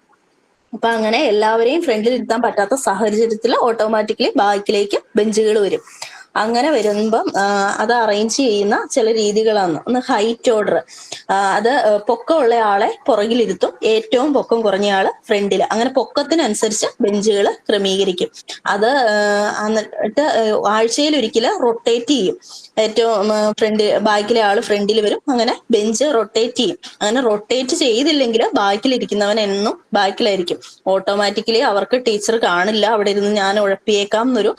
അപ്പൊ അങ്ങനെ എല്ലാവരെയും ഫ്രണ്ടിൽ ഇരുത്താൻ പറ്റാത്ത സാഹചര്യത്തിൽ ഓട്ടോമാറ്റിക്കലി ബാക്കിലേക്ക് ബെഞ്ചുകൾ വരും. അങ്ങനെ വരുമ്പം അത് അറേഞ്ച് ചെയ്യുന്ന ചില രീതികളാണ്. ഒന്ന് ഹൈറ്റ് ഓർഡർ. അത് പൊക്കമുള്ള ആളെ പുറകിലിരുത്തും, ഏറ്റവും പൊക്കം കുറഞ്ഞ ആള് ഫ്രണ്ടിൽ. അങ്ങനെ പൊക്കത്തിനനുസരിച്ച് ബെഞ്ചുകൾ ക്രമീകരിക്കും. അത് എന്നിട്ട് ആഴ്ചയിൽ ഒരിക്കല് റൊട്ടേറ്റ് ചെയ്യും. ഏറ്റവും ബാക്കിലെ ആള് ഫ്രണ്ടിൽ വരും. അങ്ങനെ ബെഞ്ച് റൊട്ടേറ്റ് ചെയ്യും. അങ്ങനെ റൊട്ടേറ്റ് ചെയ്തില്ലെങ്കിൽ ബാക്കിലിരിക്കുന്നവൻ എന്നും ബാക്കിലായിരിക്കും. ഓട്ടോമാറ്റിക്കലി അവർക്ക് ടീച്ചർ കാണില്ല, അവിടെ ഇരുന്ന് ഞാൻ ഉഴപ്പിയേക്കാം എന്നൊരു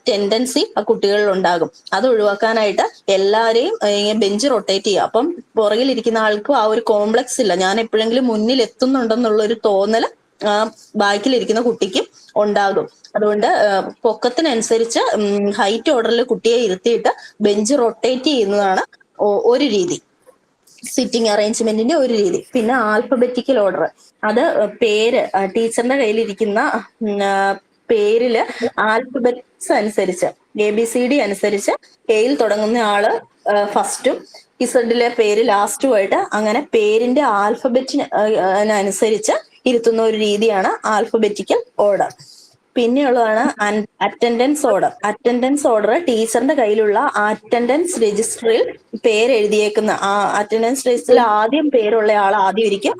ടെൻഡൻസി ആ കുട്ടികളിൽ ഉണ്ടാകും. അത് ഒഴിവാക്കാനായിട്ട് എല്ലാവരെയും ബെഞ്ച് റൊട്ടേറ്റ് ചെയ്യുക. അപ്പം പുറകിലിരിക്കുന്ന ആൾക്കും ആ ഒരു കോംപ്ലക്സ് ഇല്ല, ഞാൻ എപ്പോഴെങ്കിലും മുന്നിൽ എത്തുന്നുണ്ടെന്നുള്ള ഒരു തോന്നൽ ബാക്കിലിരിക്കുന്ന കുട്ടിക്കും ഉണ്ടാകും. അതുകൊണ്ട് പൊക്കത്തിനനുസരിച്ച് ഹൈറ്റ് ഓർഡറിൽ കുട്ടിയെ ഇരുത്തിയിട്ട് ബെഞ്ച് റൊട്ടേറ്റ് ചെയ്യുന്നതാണ് ഒരു രീതി, സിറ്റിംഗ് അറേഞ്ച്മെന്റിന്റെ ഒരു രീതി. പിന്നെ ആൽഫബറ്റിക്കൽ ഓർഡർ. അത് പേര് ടീച്ചറിന്റെ കയ്യിലിരിക്കുന്ന പേരില് ആൽഫബറ്റ്സ് അനുസരിച്ച് ABCD അനുസരിച്ച് എയിൽ തുടങ്ങുന്ന ആള് ഫസ്റ്റും ഇസഡിലെ പേര് ലാസ്റ്റുമായിട്ട് അങ്ങനെ പേരിന്റെ ആൽഫബറ്റിനനുസരിച്ച് ഇരുത്തുന്ന ഒരു രീതിയാണ് ആൽഫബറ്റിക്കൽ ഓർഡർ. പിന്നെയുള്ളതാണ് അറ്റൻഡൻസ് ഓർഡർ. അറ്റൻഡൻസ് ഓർഡർ ടീച്ചറിന്റെ കയ്യിലുള്ള അറ്റൻഡൻസ് രജിസ്റ്ററിൽ പേരെഴുതിയേക്കുന്ന അറ്റൻഡൻസ് രജിസ്റ്ററിൽ ആദ്യം പേരുള്ള ആൾ ആദ്യം ഇരിക്കും,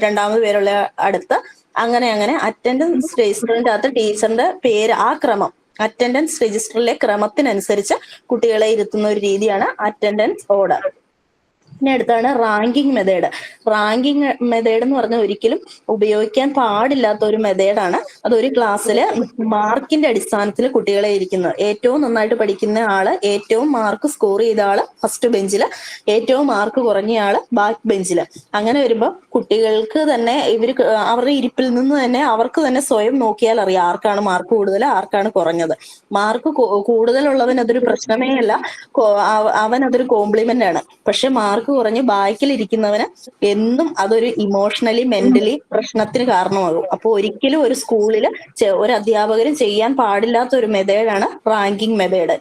രണ്ടാമത് പേരുള്ള അടുത്ത്. അങ്ങനെ അറ്റൻഡൻസ് രജിസ്റ്ററിന്റെ അകത്ത് ടീച്ചറിന്റെ പേര് ആ ക്രമം അറ്റൻഡൻസ് രജിസ്റ്ററിലെ ക്രമത്തിനനുസരിച്ച് കുട്ടികളെ ഇരുത്തുന്ന ഒരു രീതിയാണ് അറ്റൻഡൻസ് ഓർഡർ. പിന്നെ അടുത്താണ് റാങ്കിങ് മെത്തേഡ്. റാങ്കിങ് മെത്തേഡ് എന്ന് പറഞ്ഞാൽ ഒരിക്കലും ഉപയോഗിക്കാൻ പാടില്ലാത്ത ഒരു മെത്തേഡാണ്. അതൊരു ക്ലാസ്സില് മാർക്കിന്റെ അടിസ്ഥാനത്തിൽ കുട്ടികളെ ഇരിക്കുന്നത്. ഏറ്റവും നന്നായിട്ട് പഠിക്കുന്ന ആള്, ഏറ്റവും മാർക്ക് സ്കോർ ചെയ്ത ആള് ഫസ്റ്റ് ബെഞ്ചില്, ഏറ്റവും മാർക്ക് കുറഞ്ഞ ആള് ബാക്ക് ബെഞ്ചില്. അങ്ങനെ വരുമ്പോൾ കുട്ടികൾക്ക് തന്നെ അവരുടെ ഇരിപ്പിൽ നിന്ന് തന്നെ അവർക്ക് തന്നെ സ്വയം നോക്കിയാൽ അറിയാം ആർക്കാണ് മാർക്ക് കൂടുതൽ, ആർക്കാണ് കുറഞ്ഞത്. മാർക്ക് കൂടുതലുള്ളവൻ അതൊരു പ്രശ്നമേ അല്ല, അവൻ അതൊരു കോംപ്ലിമെന്റ് ആണ്. പക്ഷെ മാർക്ക് കുറഞ്ഞ് ബാക്കിലിരിക്കുന്നവന് എന്നും അതൊരു ഇമോഷണലി മെന്റലി പ്രശ്നത്തിന് കാരണമാകും. അപ്പൊ ഒരിക്കലും ഒരു സ്കൂളിൽ ഒരു അധ്യാപകരും ചെയ്യാൻ പാടില്ലാത്ത ഒരു മെത്തേഡാണ് റാങ്കിങ് മെത്തേഡ്.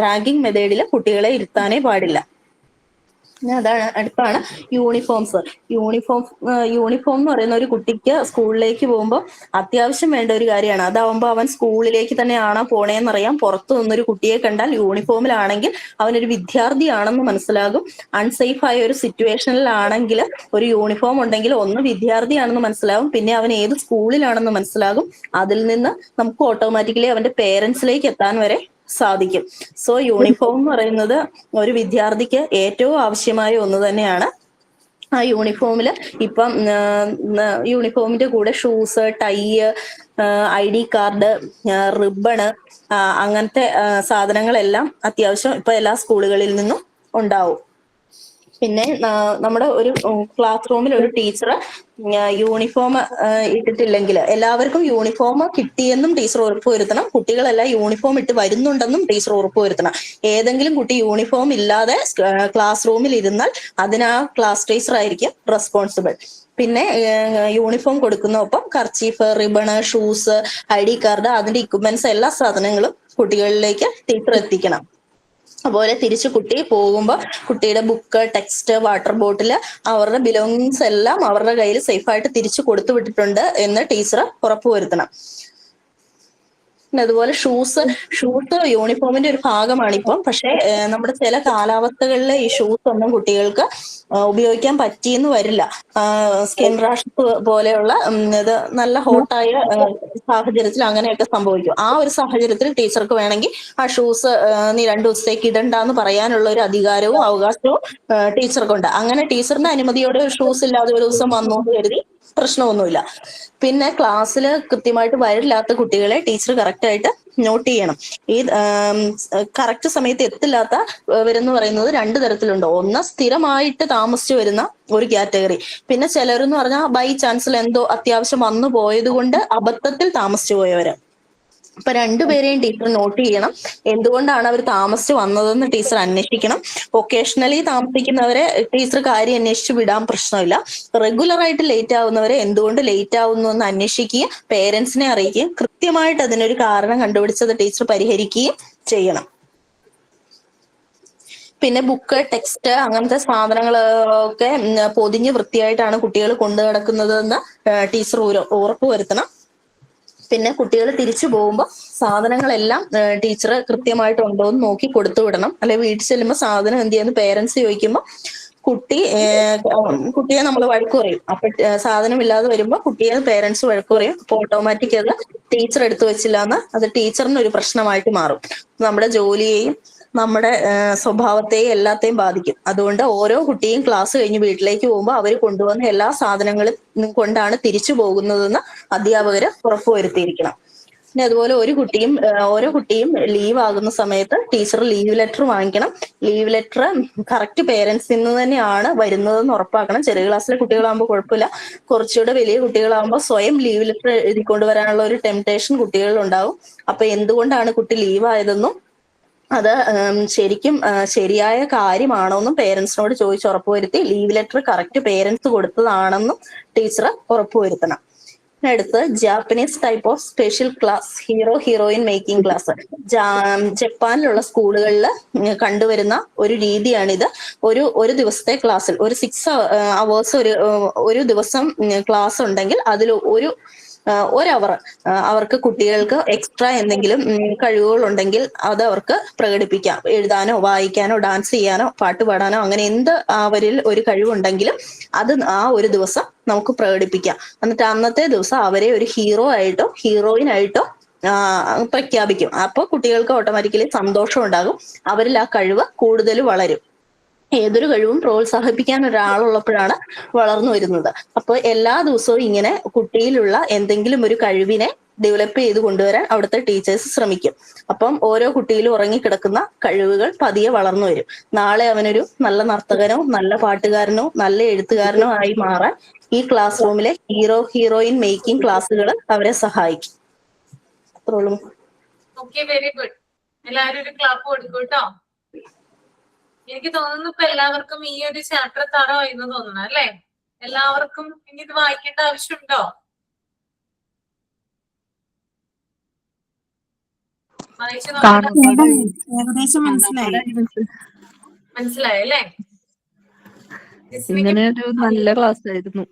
റാങ്കിങ് മെത്തേഡിൽ കുട്ടികളെ ഇരുത്താനേ പാടില്ല. അതാണ് അടുത്താണ് യൂണിഫോംസ്. യൂണിഫോം എന്ന് പറയുന്ന ഒരു കുട്ടിക്ക് സ്കൂളിലേക്ക് പോകുമ്പോൾ അത്യാവശ്യം വേണ്ട ഒരു കാര്യമാണ്. അതാവുമ്പോൾ അവൻ സ്കൂളിലേക്ക് തന്നെയാണോ പോണേന്നറിയാം. പുറത്തു നിന്നൊരു കുട്ടിയെ കണ്ടാൽ യൂണിഫോമിലാണെങ്കിൽ അവനൊരു വിദ്യാർത്ഥിയാണെന്ന് മനസ്സിലാകും. അൺസേഫ് ആയ ഒരു സിറ്റുവേഷനിലാണെങ്കിൽ ഒരു യൂണിഫോം ഉണ്ടെങ്കിൽ ഒന്ന് വിദ്യാർത്ഥിയാണെന്ന് മനസ്സിലാകും, പിന്നെ അവൻ ഏത് സ്കൂളിലാണെന്ന് മനസ്സിലാകും. അതിൽ നിന്ന് നമുക്ക് ഓട്ടോമാറ്റിക്കലി അവന്റെ പേരൻസിലേക്ക് എത്താൻ വരെ സാധിക്കും. സോ യൂണിഫോം എന്ന് പറയുന്നത് ഒരു വിദ്യാർത്ഥിക്ക് ഏറ്റവും ആവശ്യമായ ഒന്ന് തന്നെയാണ്. ആ യൂണിഫോമില് ഇപ്പം യൂണിഫോമിന്റെ കൂടെ shoes, tie, ID card, ribbon, അങ്ങനത്തെ സാധനങ്ങളെല്ലാം അത്യാവശ്യം ഇപ്പൊ എല്ലാ സ്കൂളുകളിൽ നിന്നും ഉണ്ടാവും. പിന്നെ നമ്മുടെ ഒരു ക്ലാസ് റൂമിൽ ഒരു ടീച്ചർ യൂണിഫോം ഇട്ടിട്ടില്ലെങ്കിൽ എല്ലാവർക്കും യൂണിഫോം കിട്ടിയെന്നും ടീച്ചർ ഉറപ്പുവരുത്തണം. കുട്ടികളെല്ലാം യൂണിഫോം ഇട്ട് വരുന്നുണ്ടെന്നും ടീച്ചർ ഉറപ്പുവരുത്തണം. ഏതെങ്കിലും കുട്ടി യൂണിഫോം ഇല്ലാതെ ക്ലാസ് റൂമിൽ ഇരുന്നാൽ അതിന് ആ ക്ലാസ് ടീച്ചർ ആയിരിക്കും റെസ്പോൺസിബിൾ. പിന്നെ യൂണിഫോം കൊടുക്കുന്നൊപ്പം kerchief, ribbon, shoes, ID card, അതിന്റെ ഇക്വിപ്മെന്റ്സ് എല്ലാ സാധനങ്ങളും കുട്ടികളിലേക്ക് ടീച്ചർ എത്തിക്കണം. അതുപോലെ തിരിച്ച് കുട്ടി പോകുമ്പോൾ കുട്ടിയുടെ ബുക്ക്, ടെക്സ്റ്റ്, വാട്ടർ ബോട്ടിൽ, അവരുടെ ബിലോങ്ങിങ്സ് എല്ലാം അവരുടെ കയ്യിൽ സേഫായിട്ട് തിരിച്ചു കൊടുത്തു വിട്ടിട്ടുണ്ട് എന്ന് ടീച്ചർ ഉറപ്പുവരുത്തണം. പിന്നെ അതുപോലെ ഷൂസ് യൂണിഫോമിന്റെ ഒരു ഭാഗമാണ് ഇപ്പം. പക്ഷെ നമ്മുടെ ചില കാലാവസ്ഥകളിൽ ഈ ഷൂസ് ഒന്നും കുട്ടികൾക്ക് ഉപയോഗിക്കാൻ പറ്റിയെന്ന് വരില്ല. സ്കിൻ റാഷ് പോലെയുള്ള ഇത് നല്ല ഹോട്ടായ സാഹചര്യത്തിൽ അങ്ങനെയൊക്കെ സംഭവിക്കും. ആ ഒരു സാഹചര്യത്തിൽ ടീച്ചർക്ക് വേണമെങ്കിൽ ആ ഷൂസ് നീ 2 ദിവസത്തേക്ക് ഇടണ്ടെന്ന് പറയാനുള്ള ഒരു അധികാരവും അവകാശവും ടീച്ചർക്കുണ്ട്. അങ്ങനെ ടീച്ചറിന്റെ അനുമതിയോടെ ഷൂസ് ഇല്ലാതെ ഒരു ദിവസം വന്നു എന്ന് കരുതി പ്രശ്നമൊന്നുമില്ല. പിന്നെ ക്ലാസ്സിൽ കൃത്യമായിട്ട് വരില്ലാത്ത കുട്ടികളെ ടീച്ചർ കറക്റ്റായിട്ട് നോട്ട് ചെയ്യണം. ഈ കറക്റ്റ് സമയത്ത് എത്തില്ലാത്ത വരുന്ന പറയുന്നത് 2 തരത്തിലുണ്ട്. ഒന്ന് സ്ഥിരമായിട്ട് താമസിച്ചു വരുന്ന ഒരു കാറ്റഗറി. പിന്നെ ചിലരെന്ന് പറഞ്ഞാൽ ബൈ ചാൻസിൽ എന്തോ അത്യാവശ്യം വന്നു പോയത് കൊണ്ട് അബദ്ധത്തിൽ താമസിച്ചു പോയവര്. അപ്പൊ രണ്ടുപേരെയും ടീച്ചർ നോട്ട് ചെയ്യണം. എന്തുകൊണ്ടാണ് അവർ താമസിച്ചു വന്നതെന്ന് ടീച്ചർ അന്വേഷിക്കണം. ഒക്കേഷണലി താമസിക്കുന്നവരെ ടീച്ചർ കാര്യം അന്വേഷിച്ച് വിടാൻ പ്രശ്നമില്ല. റെഗുലർ ആയിട്ട് ലേറ്റ് ആവുന്നവരെ എന്തുകൊണ്ട് ലേറ്റ് ആവുന്നു എന്ന് അന്വേഷിക്കുകയും പേരൻസിനെ അറിയിക്കുകയും കൃത്യമായിട്ട് അതിനൊരു കാരണം കണ്ടുപിടിച്ചത് ടീച്ചർ പരിഹരിക്കുകയും ചെയ്യണം. പിന്നെ ബുക്ക്, ടെക്സ്റ്റ് അങ്ങനത്തെ സാധനങ്ങളൊക്കെ പൊതിഞ്ഞ് വൃത്തിയായിട്ടാണ് കുട്ടികൾ കൊണ്ടു നടക്കുന്നതെന്ന് ടീച്ചർ ഉറപ്പുവരുത്തണം. പിന്നെ കുട്ടികൾ തിരിച്ചു പോകുമ്പോൾ സാധനങ്ങളെല്ലാം ടീച്ചർ കൃത്യമായിട്ട് ഉണ്ടോ എന്ന് നോക്കി കൊടുത്തു വിടണം. അല്ലെ വീട്ടിൽ ചെല്ലുമ്പോൾ സാധനം എന്ത് ചെയ്യുന്നു പേരൻസ് ചോദിക്കുമ്പോൾ കുട്ടിയെ നമ്മൾ വഴക്ക് പറയും. അപ്പൊ സാധനം ഇല്ലാതെ വരുമ്പോൾ കുട്ടിയെ പേരൻസ് വഴക്ക് പറയും. അപ്പൊ ഓട്ടോമാറ്റിക് അത് ടീച്ചർ എടുത്തു വെച്ചില്ല എന്ന് അത് ടീച്ചറിന് ഒരു പ്രശ്നമായിട്ട് മാറും. നമ്മുടെ ജോലിയെയും നമ്മുടെ സ്വഭാവത്തെയും എല്ലാത്തെയും ബാധിക്കും. അതുകൊണ്ട് ഓരോ കുട്ടിയും ക്ലാസ് കഴിഞ്ഞ് വീട്ടിലേക്ക് പോകുമ്പോൾ അവർ കൊണ്ടുവന്ന എല്ലാ സാധനങ്ങളും കൊണ്ടാണ് തിരിച്ചു പോകുന്നതെന്ന് അധ്യാപകര് ഉറപ്പുവരുത്തിയിരിക്കണം. പിന്നെ അതുപോലെ ഓരോ കുട്ടിയും ലീവ് ആകുന്ന സമയത്ത് ടീച്ചർ ലീവ് ലെറ്റർ വാങ്ങിക്കണം. ലീവ് ലെറ്റർ കറക്റ്റ് പേരൻസിൽ നിന്ന് തന്നെയാണ് വരുന്നതെന്ന് ഉറപ്പാക്കണം. ചെറിയ ക്ലാസ്സിലെ കുട്ടികളാകുമ്പോൾ കുഴപ്പമില്ല. കുറച്ചുകൂടെ വലിയ കുട്ടികളാകുമ്പോൾ സ്വയം ലീവ് ലെറ്റർ എഴുതിക്കൊണ്ട് വരാനുള്ള ഒരു ടെംപ്ടേഷൻ കുട്ടികളിൽ ഉണ്ടാവും. അപ്പൊ എന്തുകൊണ്ടാണ് കുട്ടി ലീവ് ആയതെന്നും അത് ശരിക്കും ശരിയായ കാര്യമാണോന്നും പേരൻസിനോട് ചോദിച്ച് ഉറപ്പുവരുത്തി ലീവ് ലെറ്റർ കറക്റ്റ് പേരൻസ് കൊടുത്തതാണെന്നും ടീച്ചർ ഉറപ്പുവരുത്തണം. അടുത്ത് Japanese type of special class heroine making class. ജപ്പാനിലുള്ള സ്കൂളുകളിൽ കണ്ടുവരുന്ന ഒരു രീതിയാണിത്. ഒരു ദിവസത്തെ ക്ലാസ്സിൽ ഒരു 6 hours ഒരു ദിവസം ക്ലാസ് ഉണ്ടെങ്കിൽ അതിൽ ഒരു അവർ അവർക്ക് കുട്ടികൾക്ക് എക്സ്ട്രാ എന്തെങ്കിലും കഴിവുകൾ ഉണ്ടെങ്കിൽ അത് അവർക്ക് പ്രകടിപ്പിക്കാം. എഴുതാനോ വായിക്കാനോ ഡാൻസ് ചെയ്യാനോ പാട്ട് പാടാനോ അങ്ങനെ എന്ത് അവരിൽ ഒരു കഴിവുണ്ടെങ്കിലും അത് ആ ഒരു ദിവസം നമുക്ക് പ്രകടിപ്പിക്കാം. എന്നിട്ട് അന്നത്തെ ദിവസം അവരെ ഒരു ഹീറോ ആയിട്ടോ ഹീറോയിൻ ആയിട്ടോ പ്രഖ്യാപിക്കും. അപ്പോൾ കുട്ടികൾക്ക് ഓട്ടോമാറ്റിക്കലി സന്തോഷം ഉണ്ടാകും. അവരിൽ ആ കഴിവ് കൂടുതൽ വളരും. ഏതൊരു കഴിവും പ്രോത്സാഹിപ്പിക്കാൻ ഒരാളുള്ളപ്പോഴാണ് വളർന്നു വരുന്നത്. അപ്പോൾ എല്ലാ ദിവസവും ഇങ്ങനെ കുട്ടിയിലുള്ള എന്തെങ്കിലും ഒരു കഴിവിനെ ഡെവലപ്പ് ചെയ്ത് കൊണ്ടുവരാൻ അവിടുത്തെ ടീച്ചേഴ്സ് ശ്രമിക്കും. അപ്പം ഓരോ കുട്ടിയിലും ഉറങ്ങിക്കിടക്കുന്ന കഴിവുകൾ പതിയെ വളർന്നു വരും. നാളെ അവനൊരു നല്ല നർത്തകനോ നല്ല പാട്ടുകാരനോ നല്ല എഴുത്തുകാരനോ ആയി മാറാൻ ഈ ക്ലാസ് റൂമിലെ ഹീറോയിൻ മേക്കിംഗ് ക്ലാസ്സുകൾ അവരെ സഹായിക്കും. അത്രയുള്ളൂ. Okay, very good. എല്ലാവരും ഒരു ക്ലാപ്പ് കൊടുക്കും കേട്ടോ. എനിക്ക് തോന്നുന്നു ഇപ്പൊ എല്ലാവർക്കും ഈ ഒരു ചാപ്റ്റർ തറവായി എന്ന് തോന്നുന്നു അല്ലെ? എല്ലാവർക്കും ഇനി ഇത് വായിക്കേണ്ട ആവശ്യമുണ്ടോ? വായിച്ചു നോക്കട്ടെ. ഏകദേശം മനസ്സിലായി. മനസ്സിലായല്ലേ? ഇങ്ങനെ ഒരു നല്ല ക്ലാസ് ആയിരുന്നു.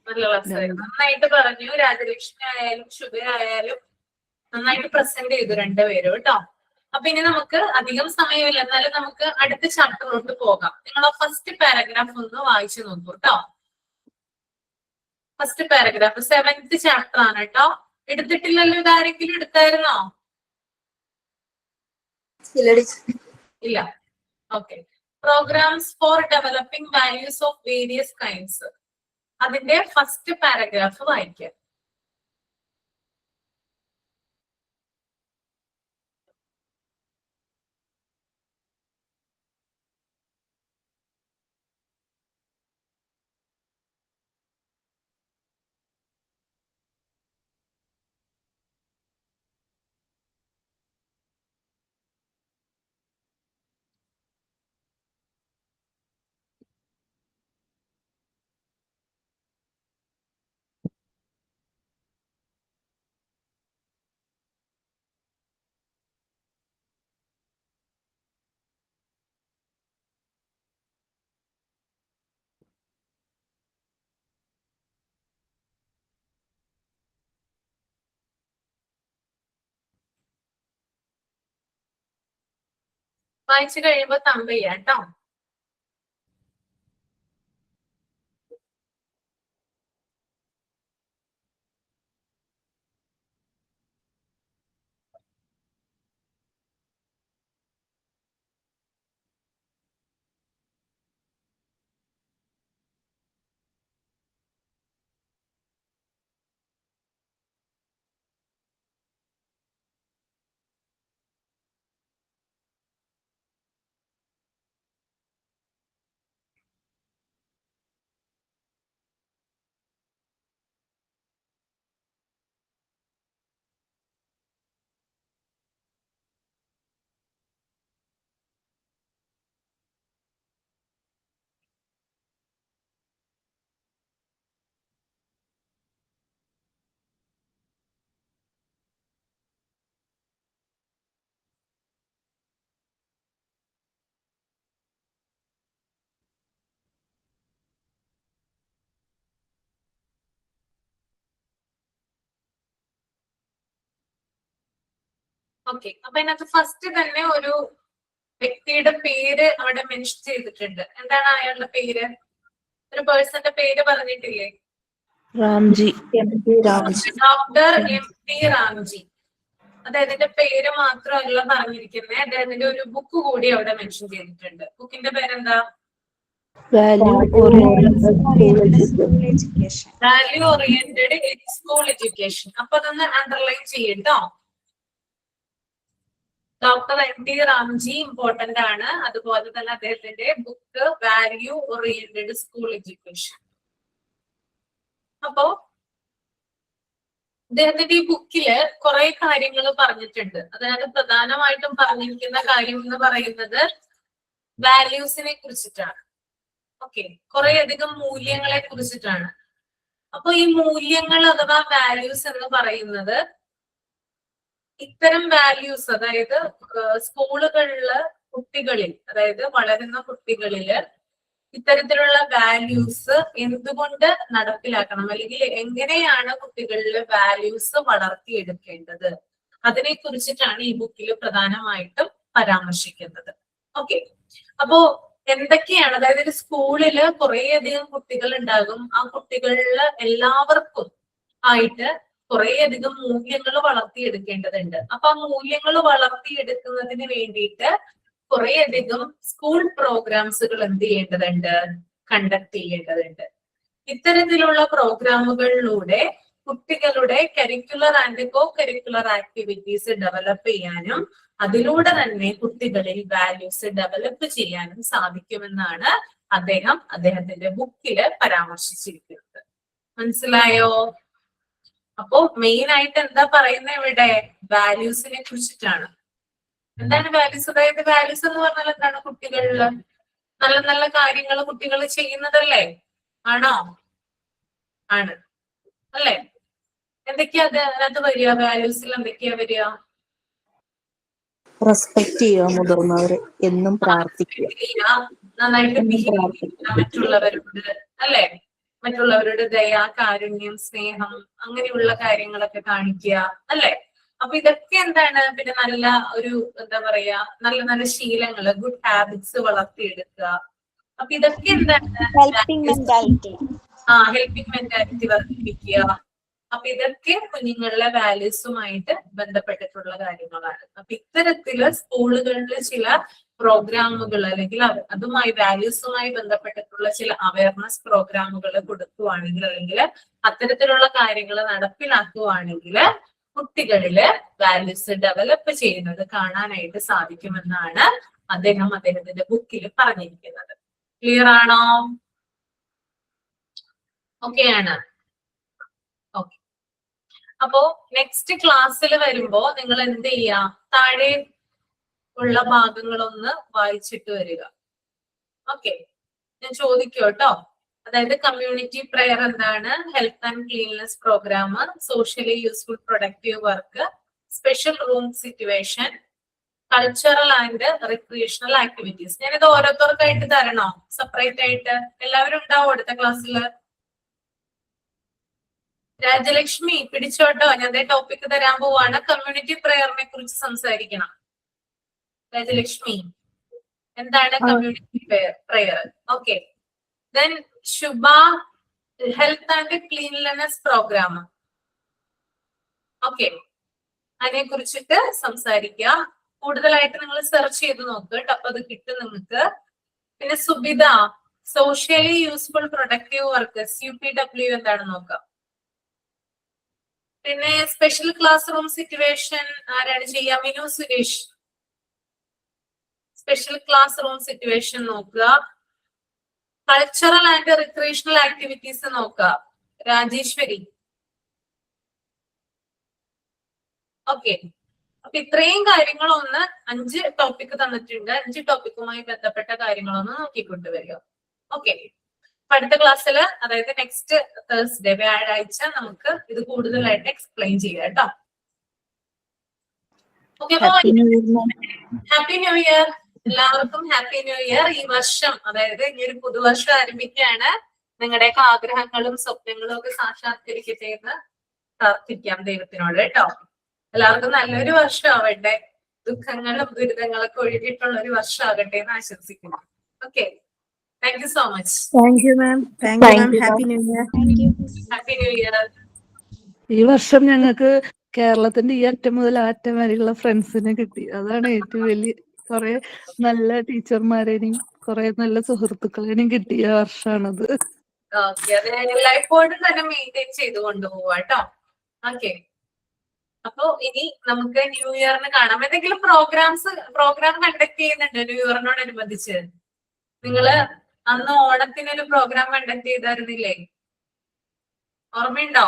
നല്ല ക്ലാസ് ആയിരുന്നു. നന്നായിട്ട് പറഞ്ഞു. രാജലക്ഷ്മി ആയാലും ശുഭ ആയാലും നന്നായിട്ട് പ്രസന്റ് ചെയ്തു രണ്ടുപേരും കേട്ടോ. അപ്പൊ ഇനി നമുക്ക് അധികം സമയമില്ല, എന്നാലും നമുക്ക് അടുത്ത ചാപ്റ്ററിലോട്ട് പോകാം. നിങ്ങൾ ആ ഫസ്റ്റ് പാരഗ്രാഫ് ഒന്ന് വായിച്ചു നോക്കൂ കേട്ടോ. ഫസ്റ്റ് പാരഗ്രാഫ് 7th ചാപ്റ്റർ ആണ് കേട്ടോ. എടുത്തിട്ടില്ലല്ലോ? ഇതാരെങ്കിലും എടുത്തായിരുന്നോ? ഇല്ല. Okay. Programmes for developing values of various kinds. അതിന്റെ ഫസ്റ്റ് പാരഗ്രാഫ് വായിക്കാം. വായിച്ചു കഴിയുമ്പോ തമ്പ് ചെയ്യാം കേട്ടോ. ഓക്കെ, അപ്പൊ അതിനകത്ത് ഫസ്റ്റ് തന്നെ ഒരു വ്യക്തിയുടെ പേര് അവിടെ മെൻഷൻ ചെയ്തിട്ടുണ്ട്. എന്താണ് അയാളുടെ പേര്? ഒരു പേഴ്സന്റെ പേര് പറഞ്ഞിട്ടില്ലേ? റാംജി. Doctor MP Ramji. അദ്ദേഹത്തിന്റെ പേര് മാത്രമല്ല പറഞ്ഞിരിക്കുന്നത്, അദ്ദേഹത്തിന്റെ ഒരു ബുക്ക് കൂടി അവിടെ മെൻഷൻ ചെയ്തിട്ടുണ്ട്. ബുക്കിന്റെ പേരെന്താ? Value value oriented school education. അപ്പൊ അതൊന്ന് അണ്ടർലൈൻ ചെയ്യട്ടോ. ഡോക്ടർ MP റാംജി ഇമ്പോർട്ടന്റ് ആണ്. അതുപോലെ തന്നെ അദ്ദേഹത്തിന്റെ book value oriented school education. അപ്പോ അദ്ദേഹത്തിന്റെ ഈ ബുക്കില് കുറെ കാര്യങ്ങൾ പറഞ്ഞിട്ടുണ്ട്. അതായത് പ്രധാനമായിട്ടും പറഞ്ഞിരിക്കുന്ന കാര്യം എന്ന് പറയുന്നത് വാല്യൂസിനെ കുറിച്ചിട്ടാണ്. ഓക്കെ, കുറെ അധികം മൂല്യങ്ങളെ കുറിച്ചിട്ടാണ്. അപ്പൊ ഈ മൂല്യങ്ങൾ അഥവാ വാല്യൂസ് എന്ന് പറയുന്നത് ഇത്തരം വാല്യൂസ്, അതായത് സ്കൂളുകളില് കുട്ടികളിൽ, അതായത് വളരുന്ന കുട്ടികളില് ഇത്തരത്തിലുള്ള വാല്യൂസ് എന്തുകൊണ്ട് നടപ്പിലാക്കണം, അല്ലെങ്കിൽ എങ്ങനെയാണ് കുട്ടികളിൽ വാല്യൂസ് വളർത്തിയെടുക്കേണ്ടത്, അതിനെ കുറിച്ചിട്ടാണ് ഈ ബുക്കിൽ പ്രധാനമായിട്ടും പരാമർശിക്കുന്നത്. ഓക്കെ, അപ്പോ എന്തൊക്കെയാണ്, അതായത് ഒരു സ്കൂളില് കുറേയധികം കുട്ടികൾ ഉണ്ടാകും. ആ കുട്ടികളില് എല്ലാവർക്കും ആയിട്ട് കുറേയധികം മൂല്യങ്ങൾ വളർത്തിയെടുക്കേണ്ടതുണ്ട്. അപ്പൊ ആ മൂല്യങ്ങൾ വളർത്തിയെടുക്കുന്നതിന് വേണ്ടിയിട്ട് കുറേയധികം സ്കൂൾ പ്രോഗ്രാംസുകൾ എന്ത് ചെയ്യേണ്ടതുണ്ട്, കണ്ടക്ട് ചെയ്യേണ്ടതുണ്ട്. ഇത്തരത്തിലുള്ള പ്രോഗ്രാമുകളിലൂടെ കുട്ടികളുടെ curricular and co curricular activities develop ചെയ്യാനും അതിലൂടെ തന്നെ കുട്ടികളിൽ വാല്യൂസ് ഡെവലപ്പ് ചെയ്യാനും സാധിക്കുമെന്നാണ് അദ്ദേഹത്തിന്റെ ബുക്കില് പരാമർശിച്ചിരിക്കുന്നത്. മനസ്സിലായോ? അപ്പോ മെയിൻ ആയിട്ട് എന്താ പറയുന്നത് ഇവിടെ? വാല്യൂസിനെ കുറിച്ചിട്ടാണ്. എന്താണ് വാല്യൂസ്? അതായത് വാല്യൂസ് എന്ന് പറഞ്ഞാൽ എന്താണ്? കുട്ടികളില് നല്ല നല്ല കാര്യങ്ങൾ കുട്ടികൾ ചെയ്യുന്നതല്ലേ? ആണോ? ആണ് അല്ലേ? എന്തൊക്കെയാ അതിനകത്ത് വരിക? വാല്യൂസിൽ എന്തൊക്കെയാ വരിക? റെസ്പെക്ട് ചെയ്യുക മുതിർന്നവരെ, എന്നും പ്രാർത്ഥിക്കുക, നന്നായിട്ട് ബിഹേവ് ചെയ്യുക മറ്റുള്ളവരോട്, അല്ലെ? മറ്റുള്ളവരുടെ ദയ, കാരുണ്യം, സ്നേഹം, അങ്ങനെയുള്ള കാര്യങ്ങളൊക്കെ കാണിക്കുക, അല്ലെ? അപ്പൊ ഇതൊക്കെ എന്താണ്? പിന്നെ നല്ല ഒരു എന്താ പറയാ, നല്ല നല്ല ശീലങ്ങള്, ഗുഡ് ഹാബിറ്റ്സ് വളർത്തിയെടുക്കുക. അപ്പൊ ഇതൊക്കെ എന്താണ്? ഹെൽപ്പിംഗ് മെന്റാലിറ്റി വർദ്ധിപ്പിക്കുക. അപ്പൊ ഇതൊക്കെ കുഞ്ഞുങ്ങളിലെ വാല്യൂസുമായിട്ട് ബന്ധപ്പെട്ടിട്ടുള്ള കാര്യങ്ങളാണ്. അപ്പൊ ഇത്തരത്തില് സ്കൂളുകളിൽ ചില പ്രോഗ്രാമുകൾ അല്ലെങ്കിൽ അതുമായി വാല്യൂസുമായി ബന്ധപ്പെട്ടിട്ടുള്ള ചില അവയർനെസ് പ്രോഗ്രാമുകൾ കൊടുക്കുവാണെങ്കിൽ, അല്ലെങ്കിൽ അത്തരത്തിലുള്ള കാര്യങ്ങൾ നടപ്പിലാക്കുവാണെങ്കിൽ കുട്ടികളില് വാല്യൂസ് ഡെവലപ്പ് ചെയ്യുന്നത് കാണാനായിട്ട് സാധിക്കുമെന്നാണ് അദ്ദേഹത്തിന്റെ ബുക്കിൽ പറഞ്ഞിരിക്കുന്നത്. ക്ലിയർ ആണോ? ഓക്കെ ആണ്. ഓക്കെ, അപ്പോ നെക്സ്റ്റ് ക്ലാസ്സിൽ വരുമ്പോ നിങ്ങൾ എന്ത് ചെയ്യാ? താഴെ ഉള്ള ഭാഗങ്ങളൊന്ന് വായിച്ചിട്ട് വരിക. ഓക്കെ, ഞാൻ ചോദിക്കും കേട്ടോ. അതായത് കമ്മ്യൂണിറ്റി പ്രെയർ എന്താണ്, health and cleanness programme, socially useful productive work, special room situation, cultural and recreational activities. ഞാനിത് ഓരോരുത്തർക്കായിട്ട് തരണോ? സെപ്പറേറ്റ് ആയിട്ട്? എല്ലാവരും ഉണ്ടാവും അടുത്ത ക്ലാസ്സിൽ? രാജലക്ഷ്മി പിടിച്ചോട്ടോ, ഞാൻ ടോപ്പിക് തരാൻ പോവാണ്. കമ്മ്യൂണിറ്റി പ്രെയറിനെ കുറിച്ച് സംസാരിക്കണം. രാജലക്ഷ്മി എന്താണ് community prayer. Okay. Then Shubha health and cleanliness programme. Okay, അതിനെ കുറിച്ചിട്ട് സംസാരിക്കുക. കൂടുതലായിട്ട് നിങ്ങൾ സെർച്ച് ചെയ്ത് നോക്കുക കേട്ടോ, അപ്പൊ അത് കിട്ടും നിങ്ങൾക്ക്. പിന്നെ Subitha socially useful productive work UPW എന്താണെന്ന് നോക്കാം. പിന്നെ സ്പെഷ്യൽ ക്ലാസ് റൂം സിറ്റുവേഷൻ ആരാണ് ചെയ്യുക? Minu Suresh. Special class room situation നോക്കുക. കൾച്ചറൽ ആൻഡ് റിക്രിയേഷണൽ ആക്ടിവിറ്റീസ് നോക്കുക, രാജേശ്വരി. ഓക്കെ, അപ്പൊ ഇത്രയും കാര്യങ്ങളൊന്ന് 5 ടോപ്പിക് തന്നിട്ടുണ്ട്. 5 ടോപ്പിക്കുമായി ബന്ധപ്പെട്ട കാര്യങ്ങളൊന്ന് നോക്കിക്കൊണ്ടുവരിക. ഓക്കെ, അടുത്ത ക്ലാസ്സിൽ, അതായത് നെക്സ്റ്റ് തേഴ്സ്ഡേ വ്യാഴാഴ്ച, നമുക്ക് ഇത് കൂടുതലായിട്ട് എക്സ്പ്ലെയിൻ ചെയ്യാം കേട്ടോ. ഓക്കെ, അപ്പൊ ഹാപ്പി ന്യൂ ഇയർ എല്ലാവർക്കും. Happy new year. ഈ വർഷം, അതായത് ഇനി ഒരു പുതുവർഷം ആരംഭിക്കുകയാണ്. നിങ്ങളുടെയൊക്കെ ആഗ്രഹങ്ങളും സ്വപ്നങ്ങളും ഒക്കെ സാക്ഷാത്കരിക്കട്ടെ എന്ന് പ്രാർത്ഥിക്കാം ദൈവത്തിനോട് കേട്ടോ. എല്ലാവർക്കും നല്ലൊരു വർഷം ആവട്ടെ. ദുഃഖങ്ങളും ദുരിതങ്ങളൊക്കെ ഒഴിഞ്ഞിട്ടുള്ള ഒരു വർഷം ആകട്ടെ എന്ന് ആശംസിക്കുന്നു. Okay, thank you so much. Thank you ma'am. Thank you ma'am. Happy new year. Happy new year. ഈ വർഷം ഞങ്ങൾക്ക് കേരളത്തിന്റെ ഈ അറ്റം മുതൽ ആ അറ്റം വരെയുള്ള ഫ്രണ്ട്സിനെ കിട്ടി. അതാണ് ഏറ്റവും വലിയ. കുറെ നല്ല ടീച്ചർമാരെയും കുറെ നല്ല സുഹൃത്തുക്കളെയും കിട്ടിയ വർഷമാണത്. ഓക്കെ, അത് എല്ലായ്പ്പോഴും തന്നെ മെയിൻറ്റെയിൻ ചെയ്ത് കൊണ്ടുപോവാ കേട്ടോ. ഓക്കെ, അപ്പൊ ഇനി നമുക്ക് ന്യൂ ഇയറിന് കാണാം. എന്തെങ്കിലും പ്രോഗ്രാം കണ്ടക്ട് ചെയ്യുന്നുണ്ടോ ന്യൂ ഇയറിനോടനുബന്ധിച്ച്? നിങ്ങള് അന്ന് ഓണത്തിനൊരു പ്രോഗ്രാം കണ്ടക്ട് ചെയ്തായിരുന്നില്ലേ? ഓർമ്മയുണ്ടോ?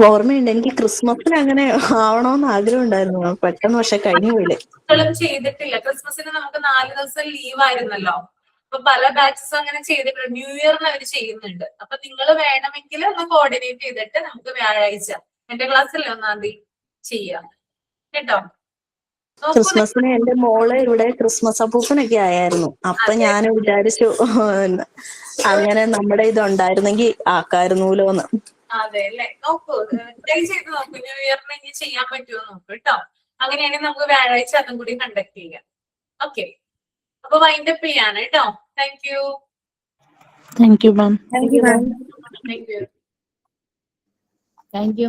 ഓർമ്മയുണ്ട്. എനിക്ക് ക്രിസ്മസിന് അങ്ങനെ ആവണോന്ന് ആഗ്രഹം ഉണ്ടായിരുന്നു, പെട്ടെന്ന് പക്ഷെ കഴിഞ്ഞു പോയില്ലേ. മക്കളും ചെയ്തിട്ടില്ല. ക്രിസ്മസിന് നമുക്ക് 4 ദിവസം ലീവ് ആയിരുന്നല്ലോ. അപ്പൊ പല ബാച്ചസും അങ്ങനെ ചെയ്തിട്ടുണ്ട്. ന്യൂ ഇയറിന് അവർ ചെയ്യുന്നുണ്ട്. അപ്പൊ നിങ്ങൾ വേണമെങ്കിൽ ഒന്ന് കോർഡിനേറ്റ് ചെയ്തിട്ട് നമുക്ക് വ്യാഴാഴ്ച എന്റെ ക്ലാസ്സിൽ 1-ാം തീയതി ചെയ്യാം കേട്ടോ. ക്രിസ്മസിന് എന്റെ മോള് ഇവിടെ ക്രിസ്മസ് അപ്പൂപ്പനൊക്കെ ആയായിരുന്നു. അപ്പൊ ഞാൻ വിചാരിച്ചു അങ്ങനെ നമ്മുടെ ഇത് ഉണ്ടായിരുന്നെങ്കിൽ ആക്കായിരുന്നൂലോന്ന്. അതെ അല്ലെ, നോക്കൂ, ട്രൈ ചെയ്ത് നോക്കൂ. ന്യൂ ഇയറിന് ഇനി ചെയ്യാൻ പറ്റുമോ നോക്കൂ കേട്ടോ. അങ്ങനെയാണെങ്കിൽ നമുക്ക് വ്യാഴാഴ്ച അതും കൂടി കണ്ടക്ട് ചെയ്യാം. ഓക്കെ, അപ്പൊ വൈൻഡപ്പ് ചെയ്യാണ് കേട്ടോ. Thank you. Thank you ma'am. Thank you ma'am. Thank you. Thank you.